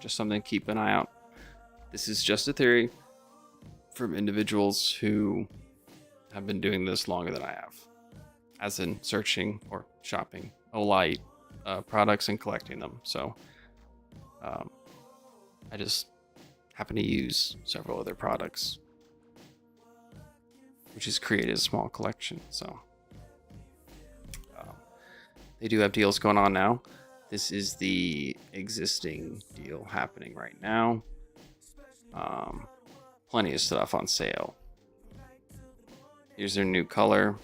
just something to keep an eye out. This is just a theory from individuals who have been doing this longer than I have, as in searching or shopping Olight products and collecting them. So I just happen to use several other products, which has created a small collection. So they do have deals going on now. This is the existing deal happening right now. Plenty of stuff on sale. Here's their new color.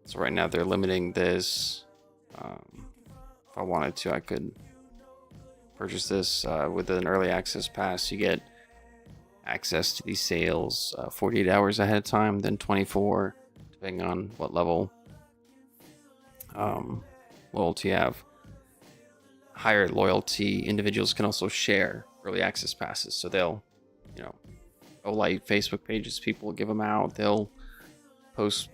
So right now they're limiting this. If I wanted to, I could purchase this with an early access pass. You get access to these sales 48 hours ahead of time, then 24, depending on what level loyalty you have. Higher loyalty individuals can also share early access passes. So they'll, Olight Facebook pages, people will give them out. They'll post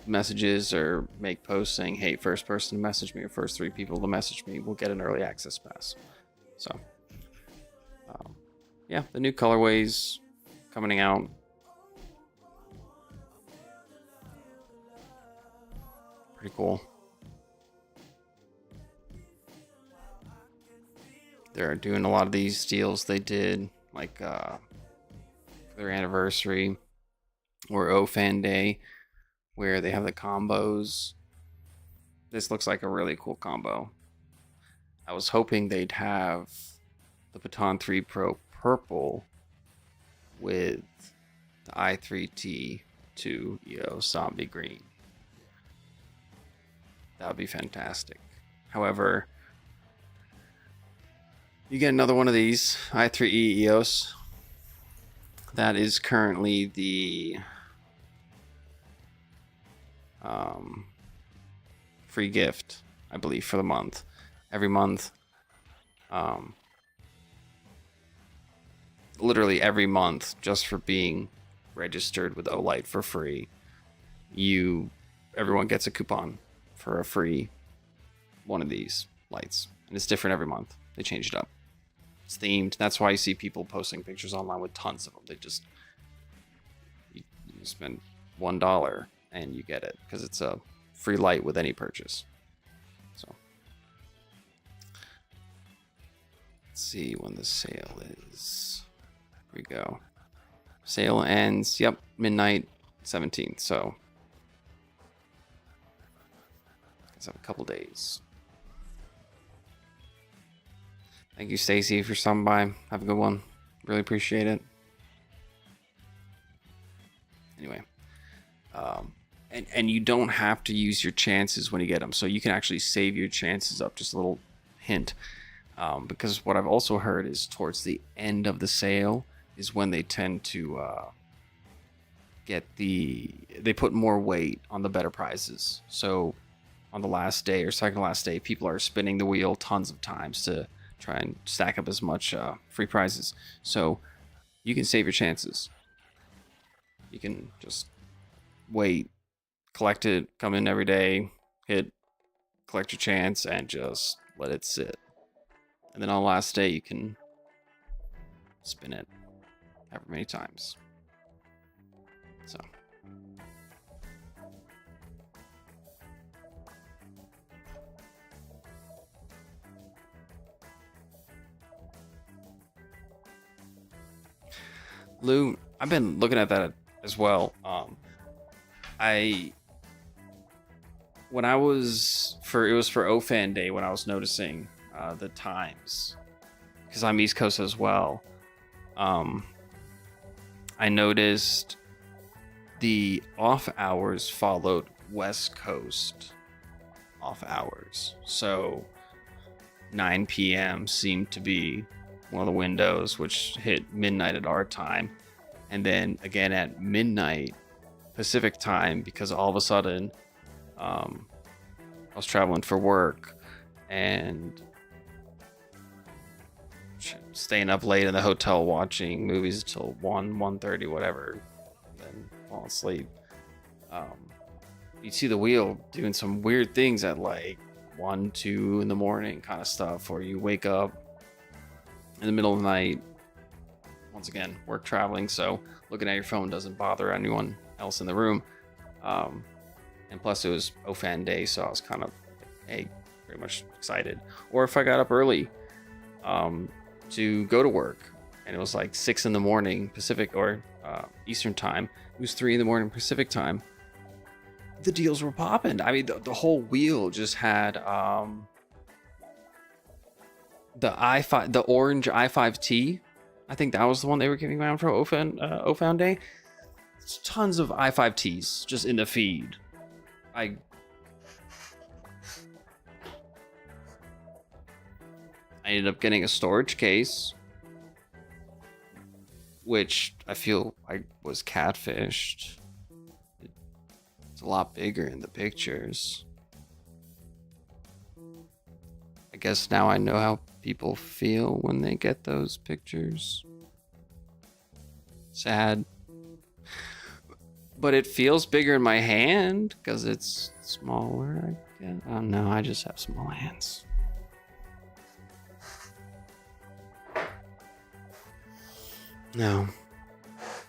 messages or make posts saying, hey, first person to message me or first 3 people to message me will get an early access pass. So yeah, the new colorways coming out. Pretty cool. They're doing a lot of these deals they did, like their anniversary or OFan Day, where they have the combos. This looks like a really cool combo. I was hoping they'd have the Baton 3 Pro purple with the i3T2 EOS Zombie green. That would be fantastic. However, you get another one of these i3E EOS. That is currently the free gift, I believe, for the month. Every month, literally every month, just for being registered with Olight for free, everyone gets a coupon for a free one of these lights, and it's different every month. They change it up. It's themed. That's why you see people posting pictures online with tons of them. They just you spend $1 and you get it because it's a free light with any purchase. So let's see when the sale is. Here we go. Sale ends, yep, midnight 17th. So let's have a couple days. Thank you, Stacy, for stopping by. Have a good one. Really appreciate it. Anyway, and you don't have to use your chances when you get them, so you can actually save your chances up. Just a little hint, because what I've also heard is towards the end of the sale is when they tend to they put more weight on the better prizes. So on the last day or second last day, people are spinning the wheel tons of times to try and stack up as much free prizes. So you can save your chances. You can just wait, collect it, come in every day, collect your chance, and just let it sit. And then on the last day, you can spin it however many times. So. Lou, I've been looking at that as well. It was for OFan Day when I was noticing the times, because I'm East Coast as well. I noticed the off hours followed West Coast off hours. So 9 p.m. seemed to be one of the windows, which hit midnight at our time. And then again at midnight Pacific time, because all of a sudden I was traveling for work and staying up late in the hotel watching movies until 1:30, whatever, then falling asleep. You'd see the wheel doing some weird things at like 1, 2 in the morning kind of stuff, or you wake up in the middle of the night. Once again, work traveling, so looking at your phone doesn't bother anyone else in the room. And plus it was OFan Day, so I was kind of very much excited. Or if I got up early to go to work and it was like 6 in the morning Pacific or Eastern time, it was 3 in the morning Pacific time, the deals were popping. I mean, the whole wheel just had the orange i5T. I think that was the one they were giving around for OFan Day. It's tons of i5Ts just in the feed. I ended up getting a storage case, which I feel I was catfished. It's a lot bigger in the pictures. I guess now I know how people feel when they get those pictures. Sad. But it feels bigger in my hand because it's smaller. I guess. Oh no, I just have small hands. No,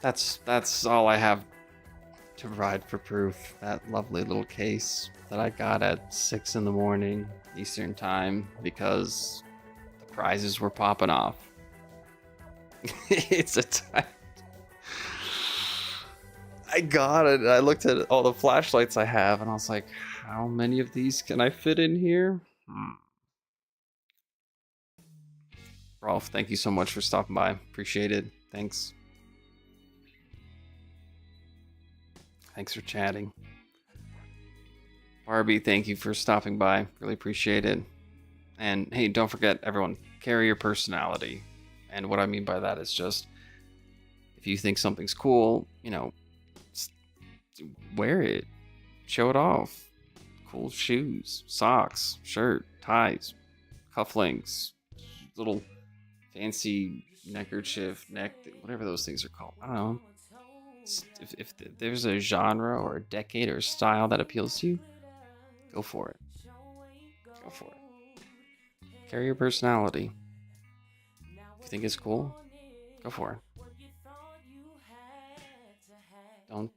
that's all I have to provide for proof. That lovely little case that I got at 6 in the morning Eastern time because the prizes were popping off. It's a time. I got it. I looked at all the flashlights I have and I was like, how many of these can I fit in here? Rolf, thank you so much for stopping by. Appreciate it. Thanks. Thanks for chatting. Barbie, thank you for stopping by. Really appreciate it. And hey, don't forget, everyone, carry your personality. And what I mean by that is just, if you think something's cool, wear it. Show it off. Cool shoes, socks, shirt, ties, cufflinks, little fancy neckerchief, whatever those things are called. I don't know. If there's a genre or a decade or a style that appeals to you, go for it. Go for it. Carry your personality. If you think it's cool, go for it. Don't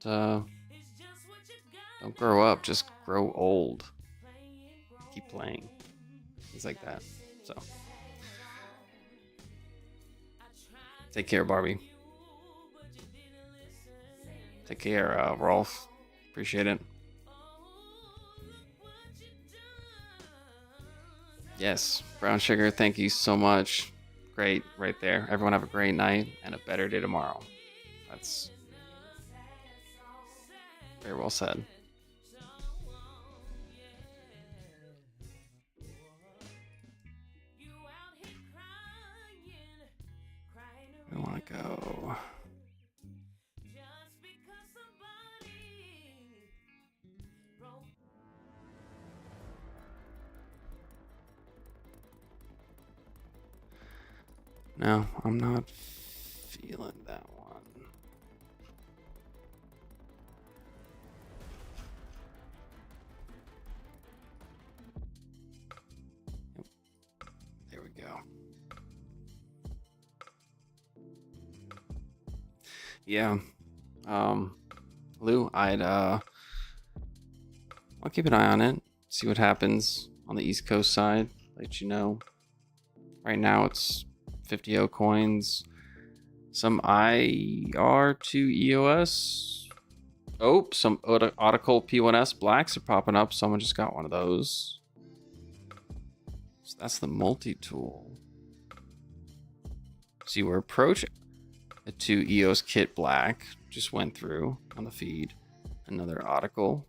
grow up. Just grow old. Keep playing. Things like that. So, take care, Barbie. Take care, Rolf. Appreciate it. Yes, Brown Sugar, thank you so much. Great, right there. Everyone have a great night and a better day tomorrow. That's very well said. I want to go. No, I'm not feeling that one. Yep. There we go. Yeah. Lou, I'll keep an eye on it. See what happens on the East Coast side. Let you know. Right now it's 50O coins. Some IR2 EOS. Oh, some Autical P1S blacks are popping up. Someone just got one of those. So that's the multi-tool. See, we're approaching a 2 EOS kit black. Just went through on the feed. Another Autical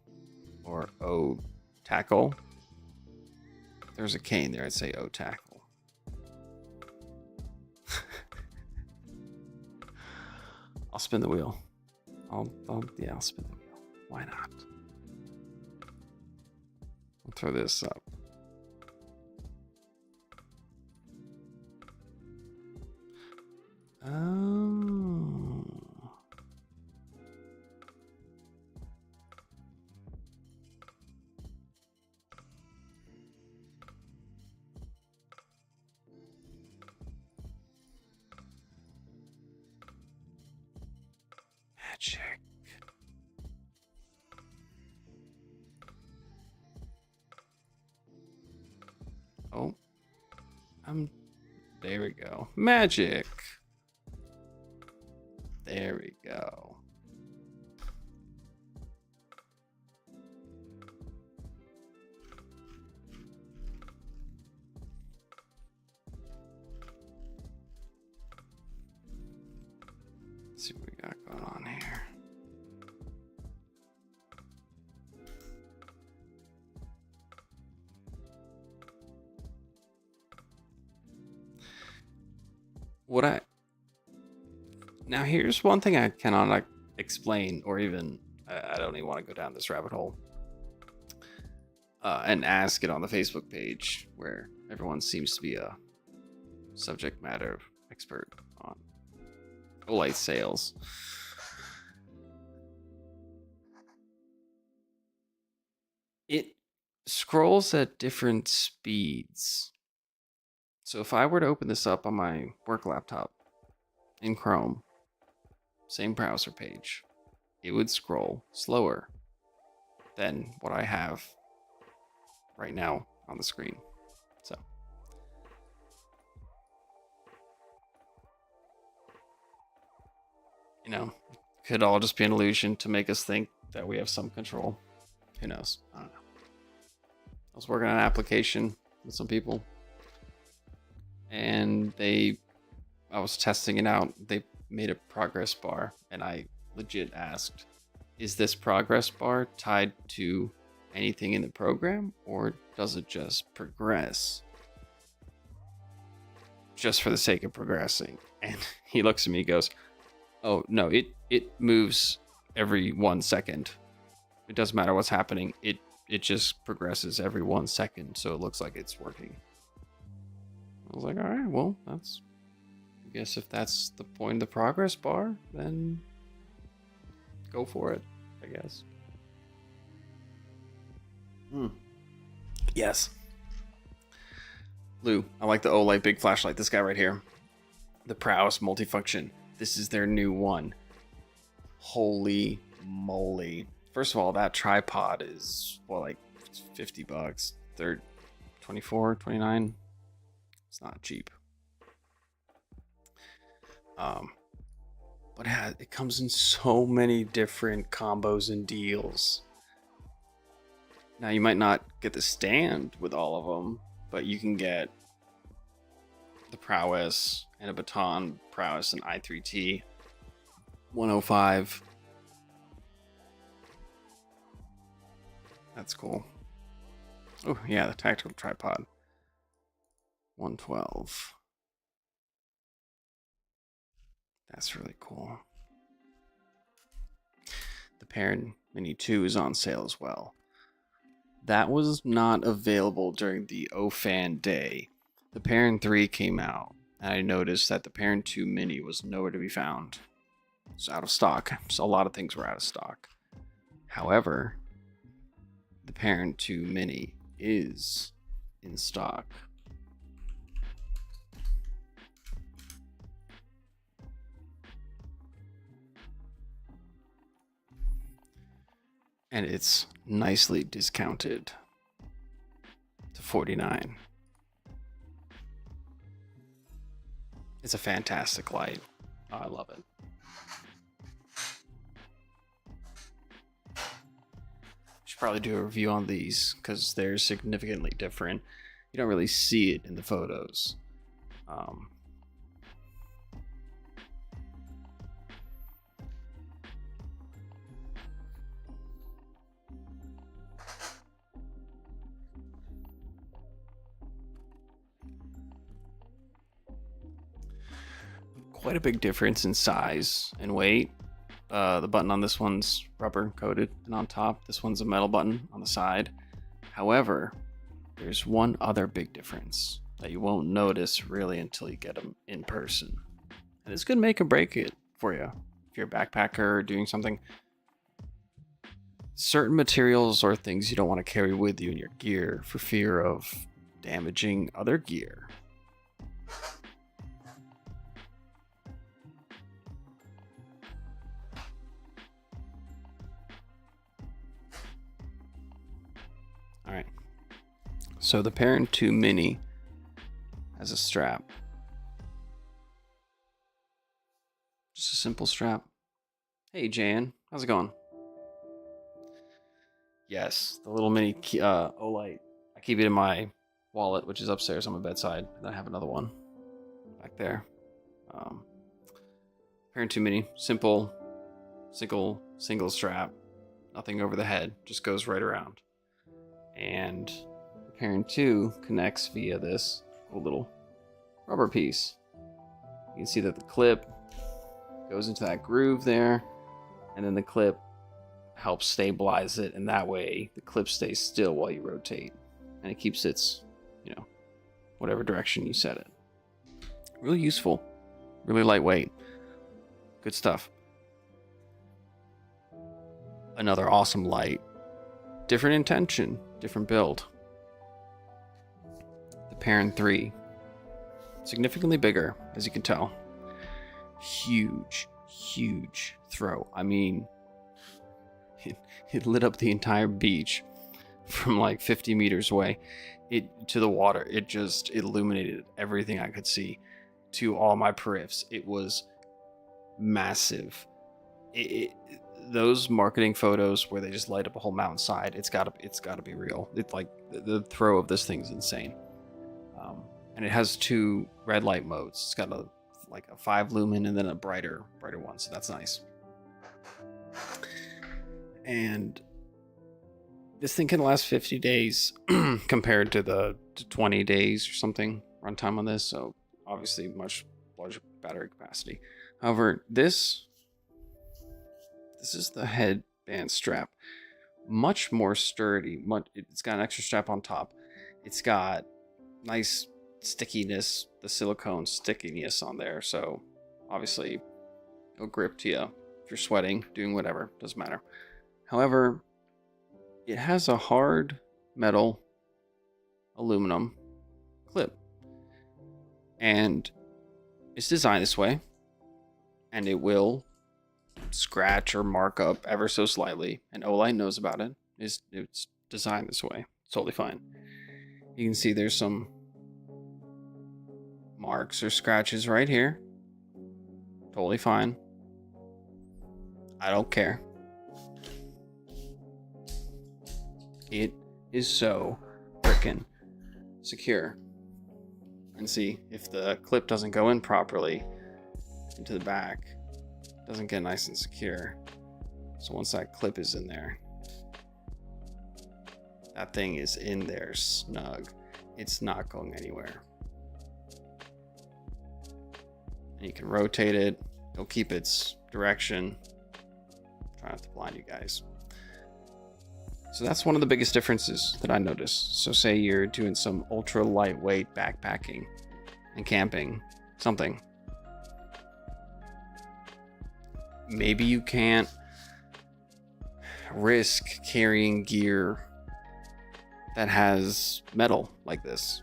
or O tackle. There's a cane there. I'd say O tackle. I'll spin the wheel. I'll spin the wheel. Why not? I'll throw this up. Oh. Magic. Oh. There we go. Magic. There we go. Let's see what we got going on here. Now here's one thing I cannot explain, or even I don't even want to go down this rabbit hole and ask it on the Facebook page where everyone seems to be a subject matter expert on Olight sales. It scrolls at different speeds. So if I were to open this up on my work laptop in Chrome, same browser page, it would scroll slower than what I have right now on the screen. So, you know, could all just be an illusion to make us think that we have some control. Who knows? I don't know. I was working on an application with some people, and I was testing it out. They made a progress bar, and I legit asked, is this progress bar tied to anything in the program, or does it just progress just for the sake of progressing? And he looks at me and goes, oh no, it moves every 1 second. It doesn't matter what's happening, it just progresses every 1 second, so it looks like it's working. I was like, all right, well, I guess if that's the point of the progress bar, then go for it, I guess. Yes. Lou, I like the Olight big flashlight. This guy right here. The Prowess multifunction. This is their new one. Holy moly. First of all, that tripod is, well, like $50. They're 24, 29. It's not cheap. But it comes in so many different combos and deals. Now, you might not get the stand with all of them, but you can get the Prowess and a Baton Prowess and i3T 105. That's cool. Oh, yeah, the tactical tripod 112. That's really cool. The Perrin Mini 2 is on sale as well. That was not available during the OFAN day. The Perrin 3 came out, and I noticed that the Perrin 2 Mini was nowhere to be found. It's out of stock, so a lot of things were out of stock. However, the Perrin 2 Mini is in stock. And it's nicely discounted to $49. It's a fantastic light. Oh, I love it. Should probably do a review on these because they're significantly different. You don't really see it in the photos. Quite a big difference in size and weight. The button on this one's rubber coated and on top. This one's a metal button on the side. However, there's one other big difference that you won't notice really until you get them in person. And it's gonna make or break it for you. If you're a backpacker or doing something, certain materials or things you don't want to carry with you in your gear for fear of damaging other gear. Alright, so the Perrin 2 Mini has a strap. Just a simple strap. Hey Jan, how's it going? Yes, the little mini Olight. I keep it in my wallet, which is upstairs on my bedside. And I have another one back there. Perrin 2 Mini, simple, single strap, nothing over the head, just goes right around. And the Perrin 2 connects via this little rubber piece. You can see that the clip goes into that groove there, and then the clip helps stabilize it, and that way the clip stays still while you rotate, and it keeps its, whatever direction you set it. Really useful, really lightweight, good stuff. Another awesome light, different intention, different build. The Perrin 3, significantly bigger, as you can tell. Huge, huge throw. I mean, it lit up the entire beach from like 50 meters away. It to the water. It just illuminated everything I could see to all my periffs. It was massive. Those marketing photos where they just light up a whole mountainside, it's gotta be real. It's like the throw of this thing's insane. And it has 2 red light modes. It's got a 5 lumen and then a brighter one, so that's nice. And this thing can last 50 days compared to the 20 days or something runtime on this, so obviously much larger battery capacity. However, this is the headband strap. Much more sturdy. It's got an extra strap on top. It's got nice stickiness, the silicone stickiness on there, so obviously it'll grip to you if you're sweating, doing whatever, doesn't matter. However, it has a hard metal aluminum clip, and it's designed this way, and it will scratch or mark up ever so slightly, and Olight knows about it. It's designed this way. It's totally fine. You can see there's some marks or scratches right here. Totally fine. I don't care. It is so freaking secure. And see, if the clip doesn't go in properly into the back, it doesn't get nice and secure. So once that clip is in there, that thing is in there snug. It's not going anywhere. And you can rotate it. It'll keep its direction. Try not to blind you guys. So that's one of the biggest differences that I noticed. So say you're doing some ultra lightweight backpacking and camping, something. Maybe you can't risk carrying gear that has metal like this.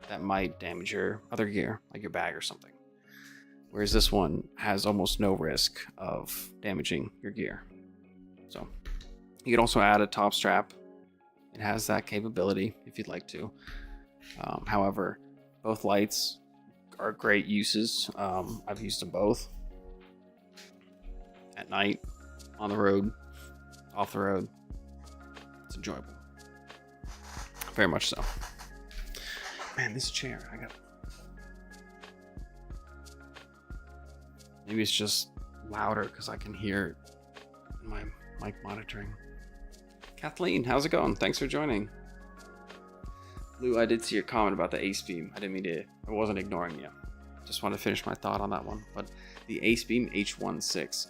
That might damage your other gear, like your bag or something. Whereas this one has almost no risk of damaging your gear. So you can also add a top strap. It has that capability if you'd like to. However, both lights are great uses. I've used them both. At night, on the road, off the road. It's enjoyable. Very much so. Man, this chair, maybe it's just louder because I can hear it in my mic monitoring. Kathleen, how's it going? Thanks for joining. Lou, I did see your comment about the Ace Beam. I wasn't ignoring you. Just want to finish my thought on that one. But the Ace Beam H16,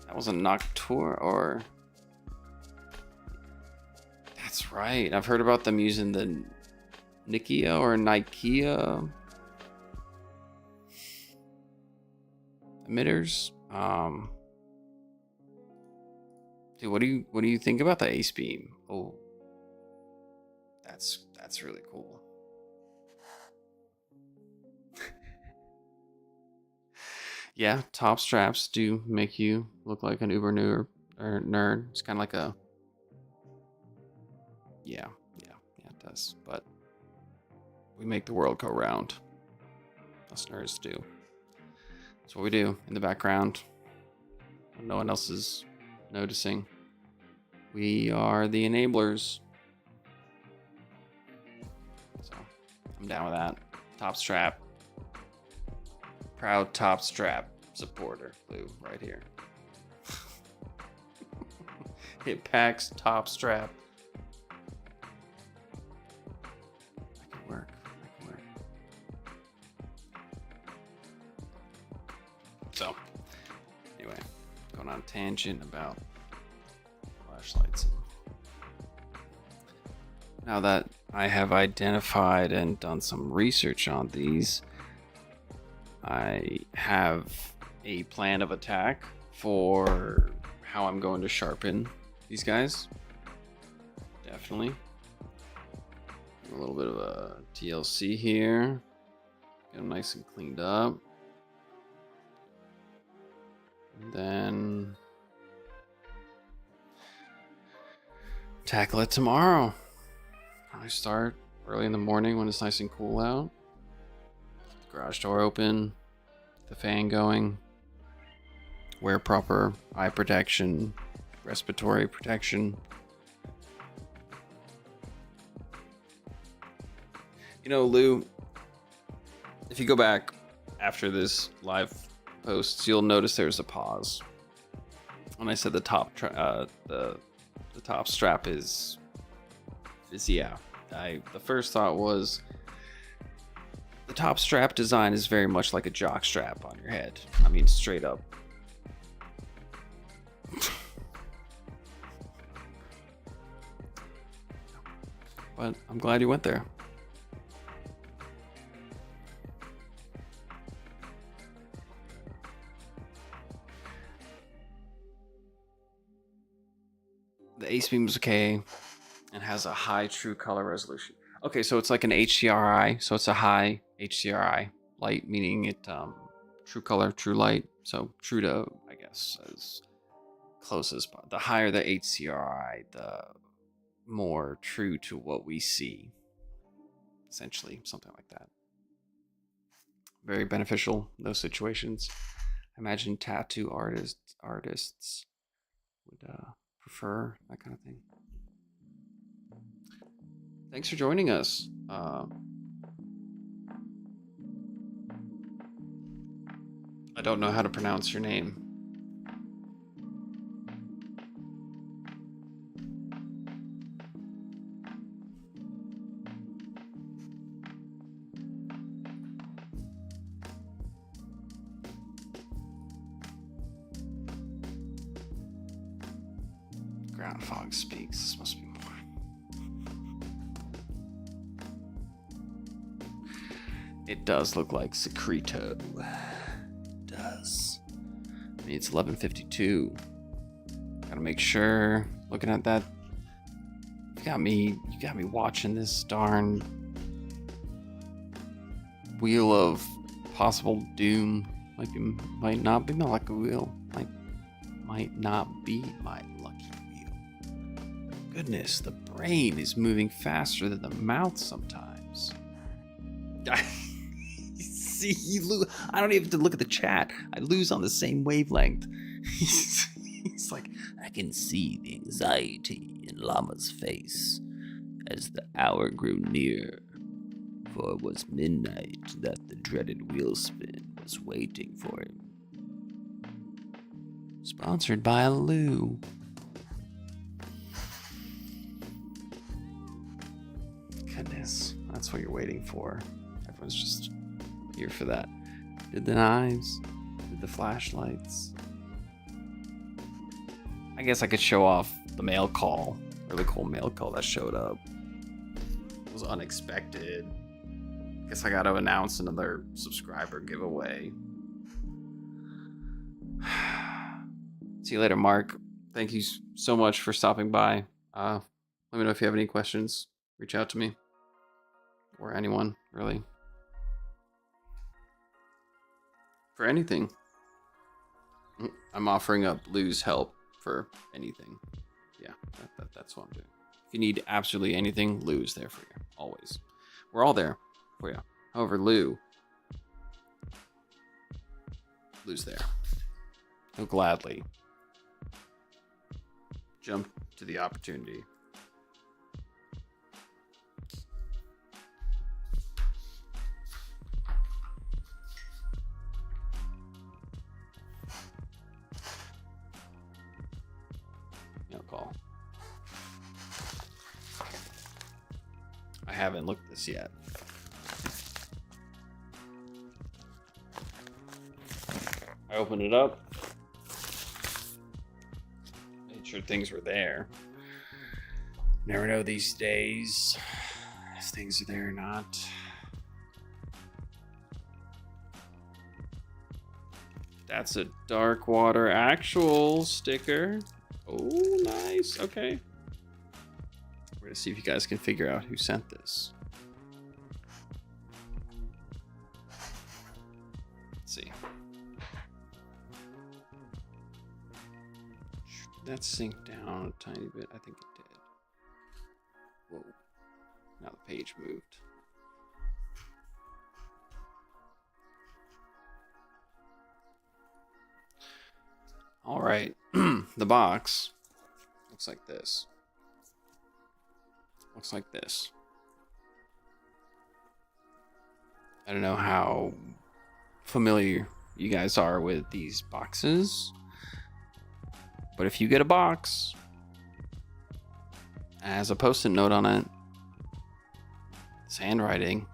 that was a Noctua, or... That's right. I've heard about them using the Nikia or Nikia emitters. Dude, what do you think about the Ace Beam? Oh, that's really cool. Yeah, top straps do make you look like an uber nerd. It's kind of like a... Yeah, it does. But we make the world go round. Us nerds do. That's what we do in the background when no one else is noticing. We are the enablers. So I'm down with that. Top strap. Proud top strap supporter. Lou, right here. It packs top strap. That could work. So, anyway, going on a tangent about flashlights. Now that I have identified and done some research on these, I have a plan of attack for how I'm going to sharpen these guys. Definitely. A little bit of a TLC here. Get them nice and cleaned up. And then tackle it tomorrow. I start early in the morning when it's nice and cool out. Garage door open, the fan going, wear proper eye protection, respiratory protection. You know, Lou, if you go back after this live post, you'll notice there's a pause. When I said the top the top strap is yeah. The first thought was the top strap design is very much like a jock strap on your head. I mean, straight up. But I'm glad you went there. The ace beam is okay and has a high true color resolution. Okay, so it's like an HDRI, so it's a high HDRI light, meaning it true color, true light, so true to, I guess, as close as possible. The higher the HDRI, the more true to what we see. Essentially, something like that. Very beneficial in those situations. I imagine tattoo artists would prefer that kind of thing. Thanks for joining us. I don't know how to pronounce your name. Ground fog speaks. This must be more. It does look like Secreto. It does. I mean, it's 11:52. Gotta make sure. Looking at that, you got me watching this darn wheel of possible doom. Might not be my lucky wheel. Might not be my lucky wheel. Goodness, the brain is moving faster than the mouth sometimes. See, I don't even have to look at the chat. I lose on the same wavelength. He's like, I can see the anxiety in Llama's face as the hour grew near, for it was midnight that the dreaded wheel spin was waiting for him. Sponsored by Lou. Goodness, that's what you're waiting for. Everyone's just here for that. Did the knives, did the flashlights. I guess I could show off the mail call, really cool mail call that showed up. It was unexpected. Guess I gotta announce another subscriber giveaway. See you later, Mark. Thank you so much for stopping by. Let me know if you have any questions. Reach out to me. Or anyone, really. For anything. I'm offering up Lou's help for anything. Yeah, that's what I'm doing. If you need absolutely anything, Lou's there for you. Always. We're all there for you. However, Lou's there. He'll gladly jump to the opportunity. Call. I haven't looked at this yet. I opened it up. Made sure things were there. Never know these days if things are there or not. That's a Dark Water actual sticker. Oh, nice. Okay. We're gonna see if you guys can figure out who sent this. Let's see. Should that sink down a tiny bit? I think it did. Whoa. Now the page moved. All right. The box looks like this. Looks like this. I don't know how familiar you guys are with these boxes, but if you get a box, as a post-it note on it, it's handwriting.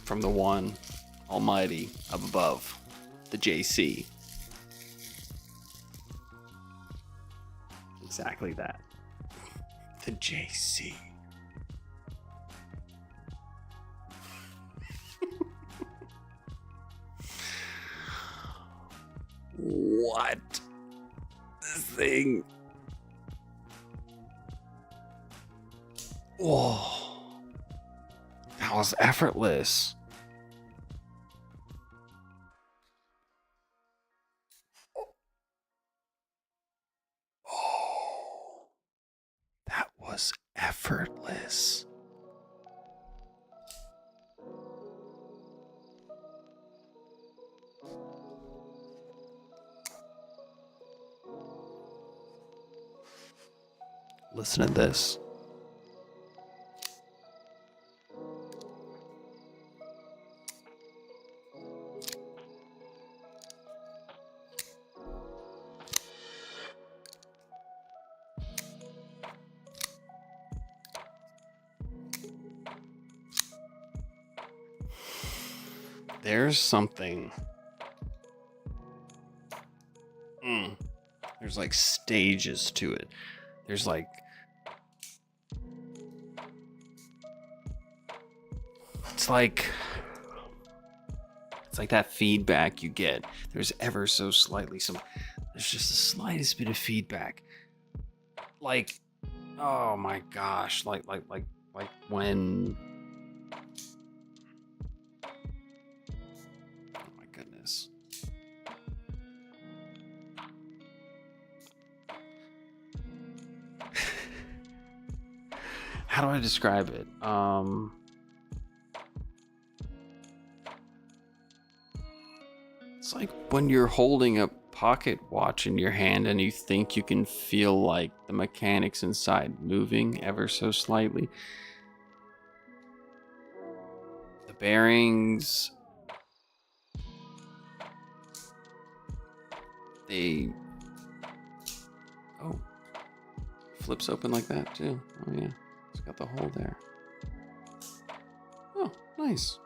From the one almighty up above, the JC. Exactly that. The JC. What? This thing. Whoa. That was effortless. Oh. That was effortless. Listen to this. There's something. There's like stages to it. There's like it's like that feedback you get. There's ever so slightly there's just the slightest bit of feedback. Like, oh my gosh, like when oh my goodness. How do I describe it? It's like when you're holding a pocket watch in your hand and you think you can feel like the mechanics inside moving ever so slightly. The bearings, flips open like that too. Oh yeah, it's got the hole there. Oh, nice.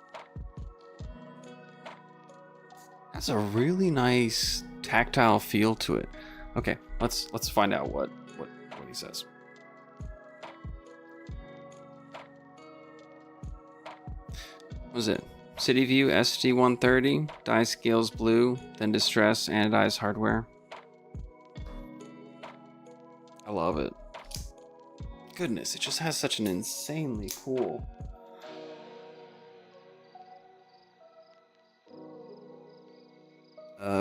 Has a really nice tactile feel to it. Okay, let's find out what he says. What was it? City View ST130, die scales blue, then distress anodized hardware. I love it. Goodness, it just has such an insanely cool.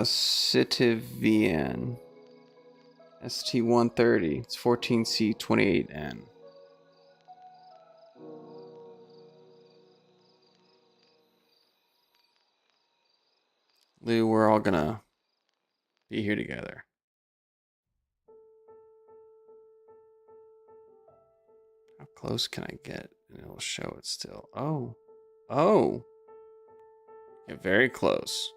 Citivian ST130. It's 14C28N. Lou, we're all gonna be here together. How close can I get? And it'll show it still. Oh. Get very close.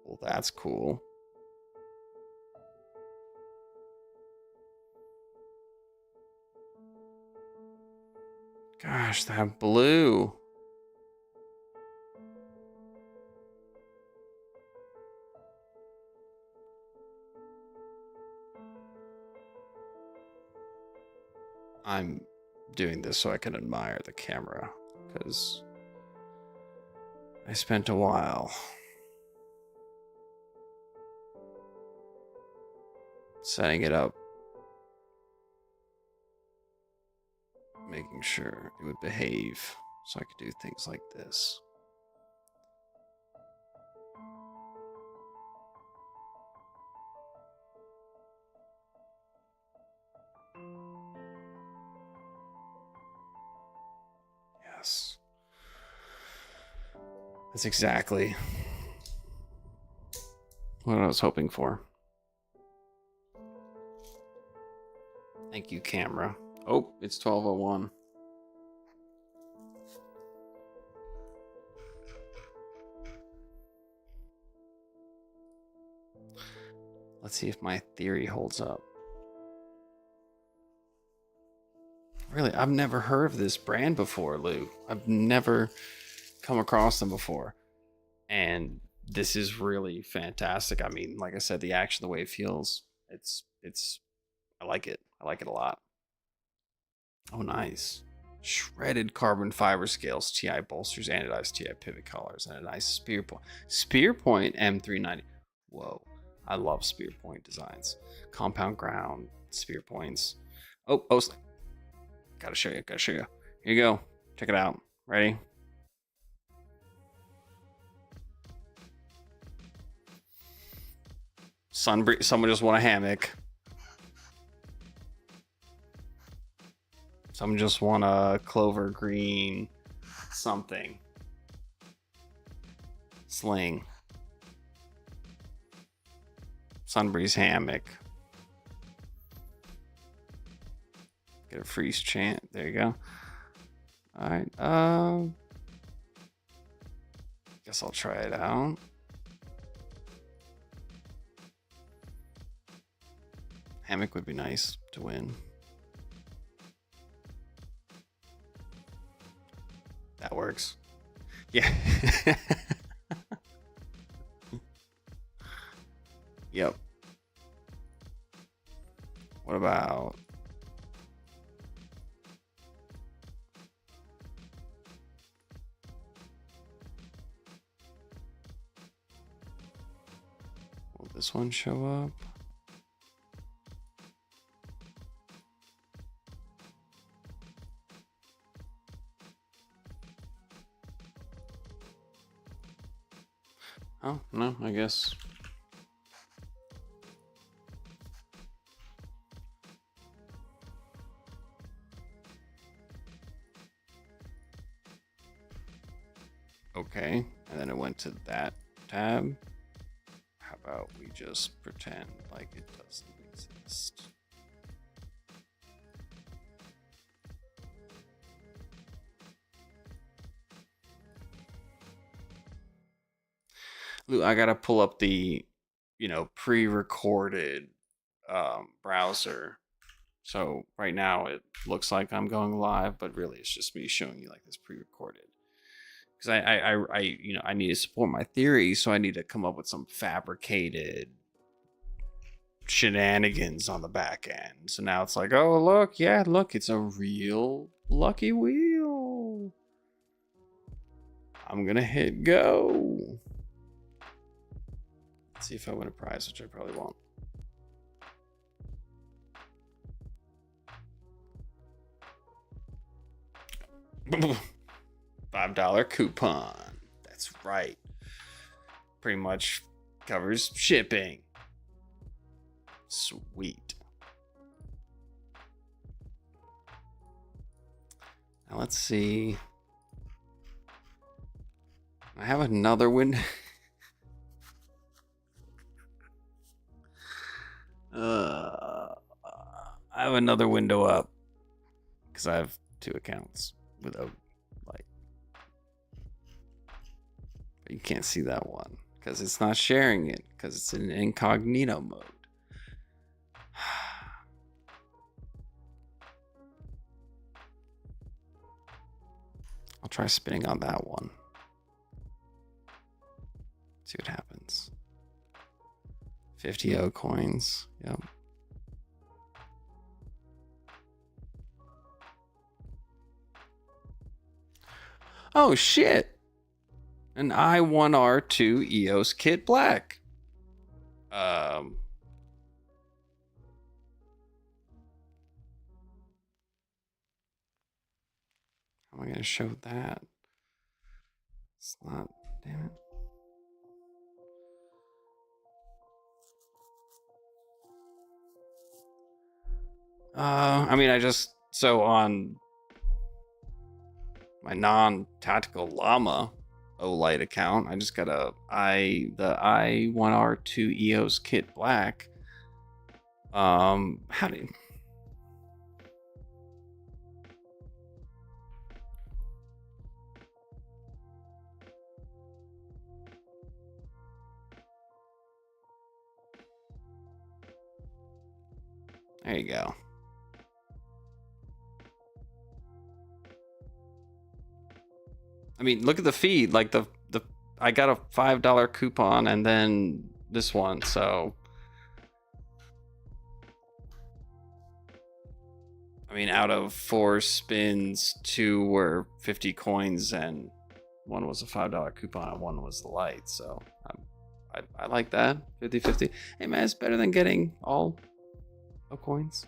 Well, that's cool. Gosh, that blue. I'm doing this so I can admire the camera, because I spent a while setting it up making sure it would behave so I could do things like this. Yes. That's exactly what I was hoping for. Thank you, camera. Oh, it's 12:01. Let's see if my theory holds up. Really, I've never heard of this brand before, Lou. I've never come across them before. And this is really fantastic. I mean, like I said, the action, the way it feels, it's I like it. I like it a lot. Oh, nice. Shredded carbon fiber scales, TI bolsters, anodized TI pivot collars, and a nice spear point. Spear point M390. Whoa. I love spear point designs. Compound ground, spear points. Oh, gotta show you, Here you go. Check it out. Ready? Someone just want a hammock. Some just want a clover green something. Sling. Sunbreeze hammock. Get a freeze chant. There you go. Alright, guess I'll try it out. Hammock would be nice to win. That works. Yeah. Yep. What about... Will this one show up? Oh, no, I guess. Okay, and then it went to that tab. How about we just pretend like it doesn't exist? Lou, I gotta pull up the, pre-recorded browser. So right now it looks like I'm going live, but really it's just me showing you like this pre-recorded. Because I need to support my theory, so I need to come up with some fabricated shenanigans on the back end. So now it's like, oh look, it's a real lucky wheel. I'm gonna hit go. Let's see if I win a prize, which I probably won't. $5 coupon. That's right. Pretty much covers shipping. Sweet. Now let's see. I have another window. I have another window up because I have 2 accounts without light. But you can't see that one because it's not sharing it because it's in incognito mode. I'll try spinning on that one. See what happens. 50 O coins. Yep. Oh shit! An I1R2 EOS Kit Black. am I going to show that? It's not, damn it. I mean, so on my non-tactical Llama Olight account, I just got the I1R2 EOS kit black. How do you... There you go. I mean, look at the feed. Like I got a $5 coupon and then this one. So, I mean, out of 4 spins, 2 were 50 coins and 1 was a $5 coupon and 1 was the light. So I like that 50-50. Hey man, it's better than getting all no coins.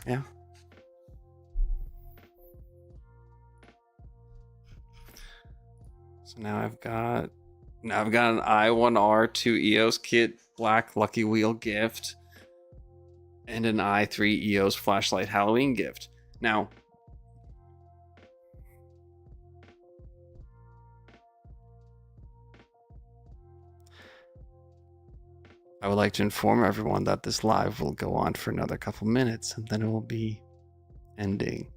Yeah. So now I've got an I1R2 EOS kit black lucky wheel gift and an i3 EOS flashlight Halloween gift. Now, I would like to inform everyone that this live will go on for another couple minutes and then it will be ending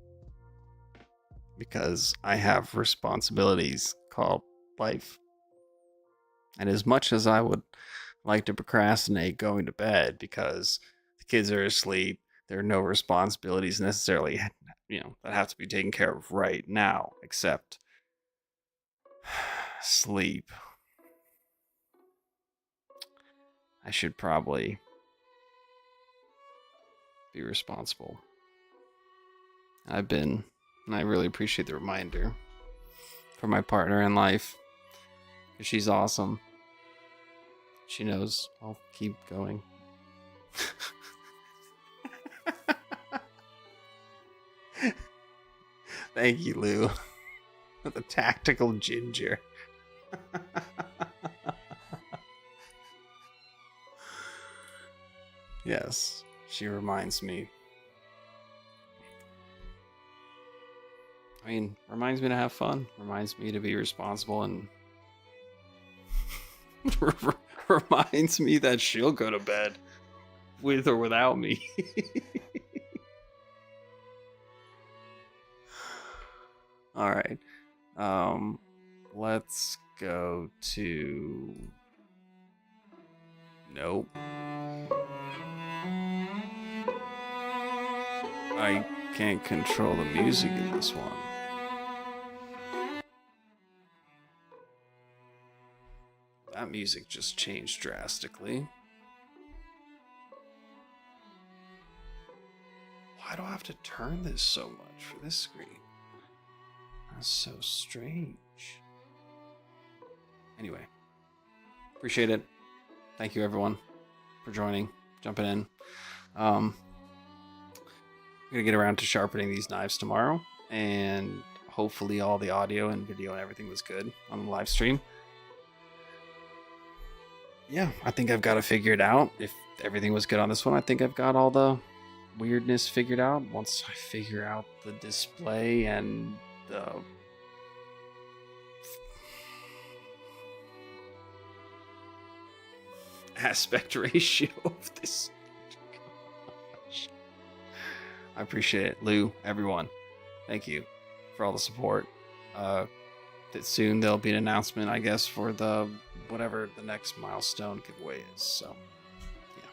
because I have responsibilities called life. And as much as I would like to procrastinate going to bed because the kids are asleep, there are no responsibilities necessarily, that have to be taken care of right now, except sleep. I should probably be responsible. And I really appreciate the reminder for my partner in life. Because she's awesome. She knows I'll keep going. Thank you, Lou. The tactical ginger. Yes, she reminds me. I mean, reminds me to have fun. Reminds me to be responsible and reminds me that she'll go to bed with or without me. All right. Let's go to... Nope. I can't control the music in this one. That music just changed drastically. Why do I have to turn this so much for this screen? That's so strange. Anyway, appreciate it. Thank you everyone for joining, jumping in. I'm gonna get around to sharpening these knives tomorrow, and hopefully all the audio and video and everything was good on the live stream. Yeah, I think I've got to figure it out. If everything was good on this one, I think I've got all the weirdness figured out. Once I figure out the display and the aspect ratio of this. Gosh. I appreciate it. Lou, everyone, thank you for all the support. Soon there'll be an announcement, I guess, for the whatever the next milestone giveaway is. So, yeah.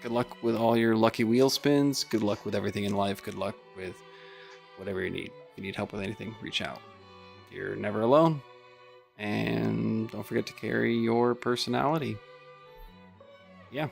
Good luck with all your lucky wheel spins. Good luck with everything in life. Good luck with whatever you need. If you need help with anything, reach out. You're never alone. And don't forget to carry your personality. Yeah.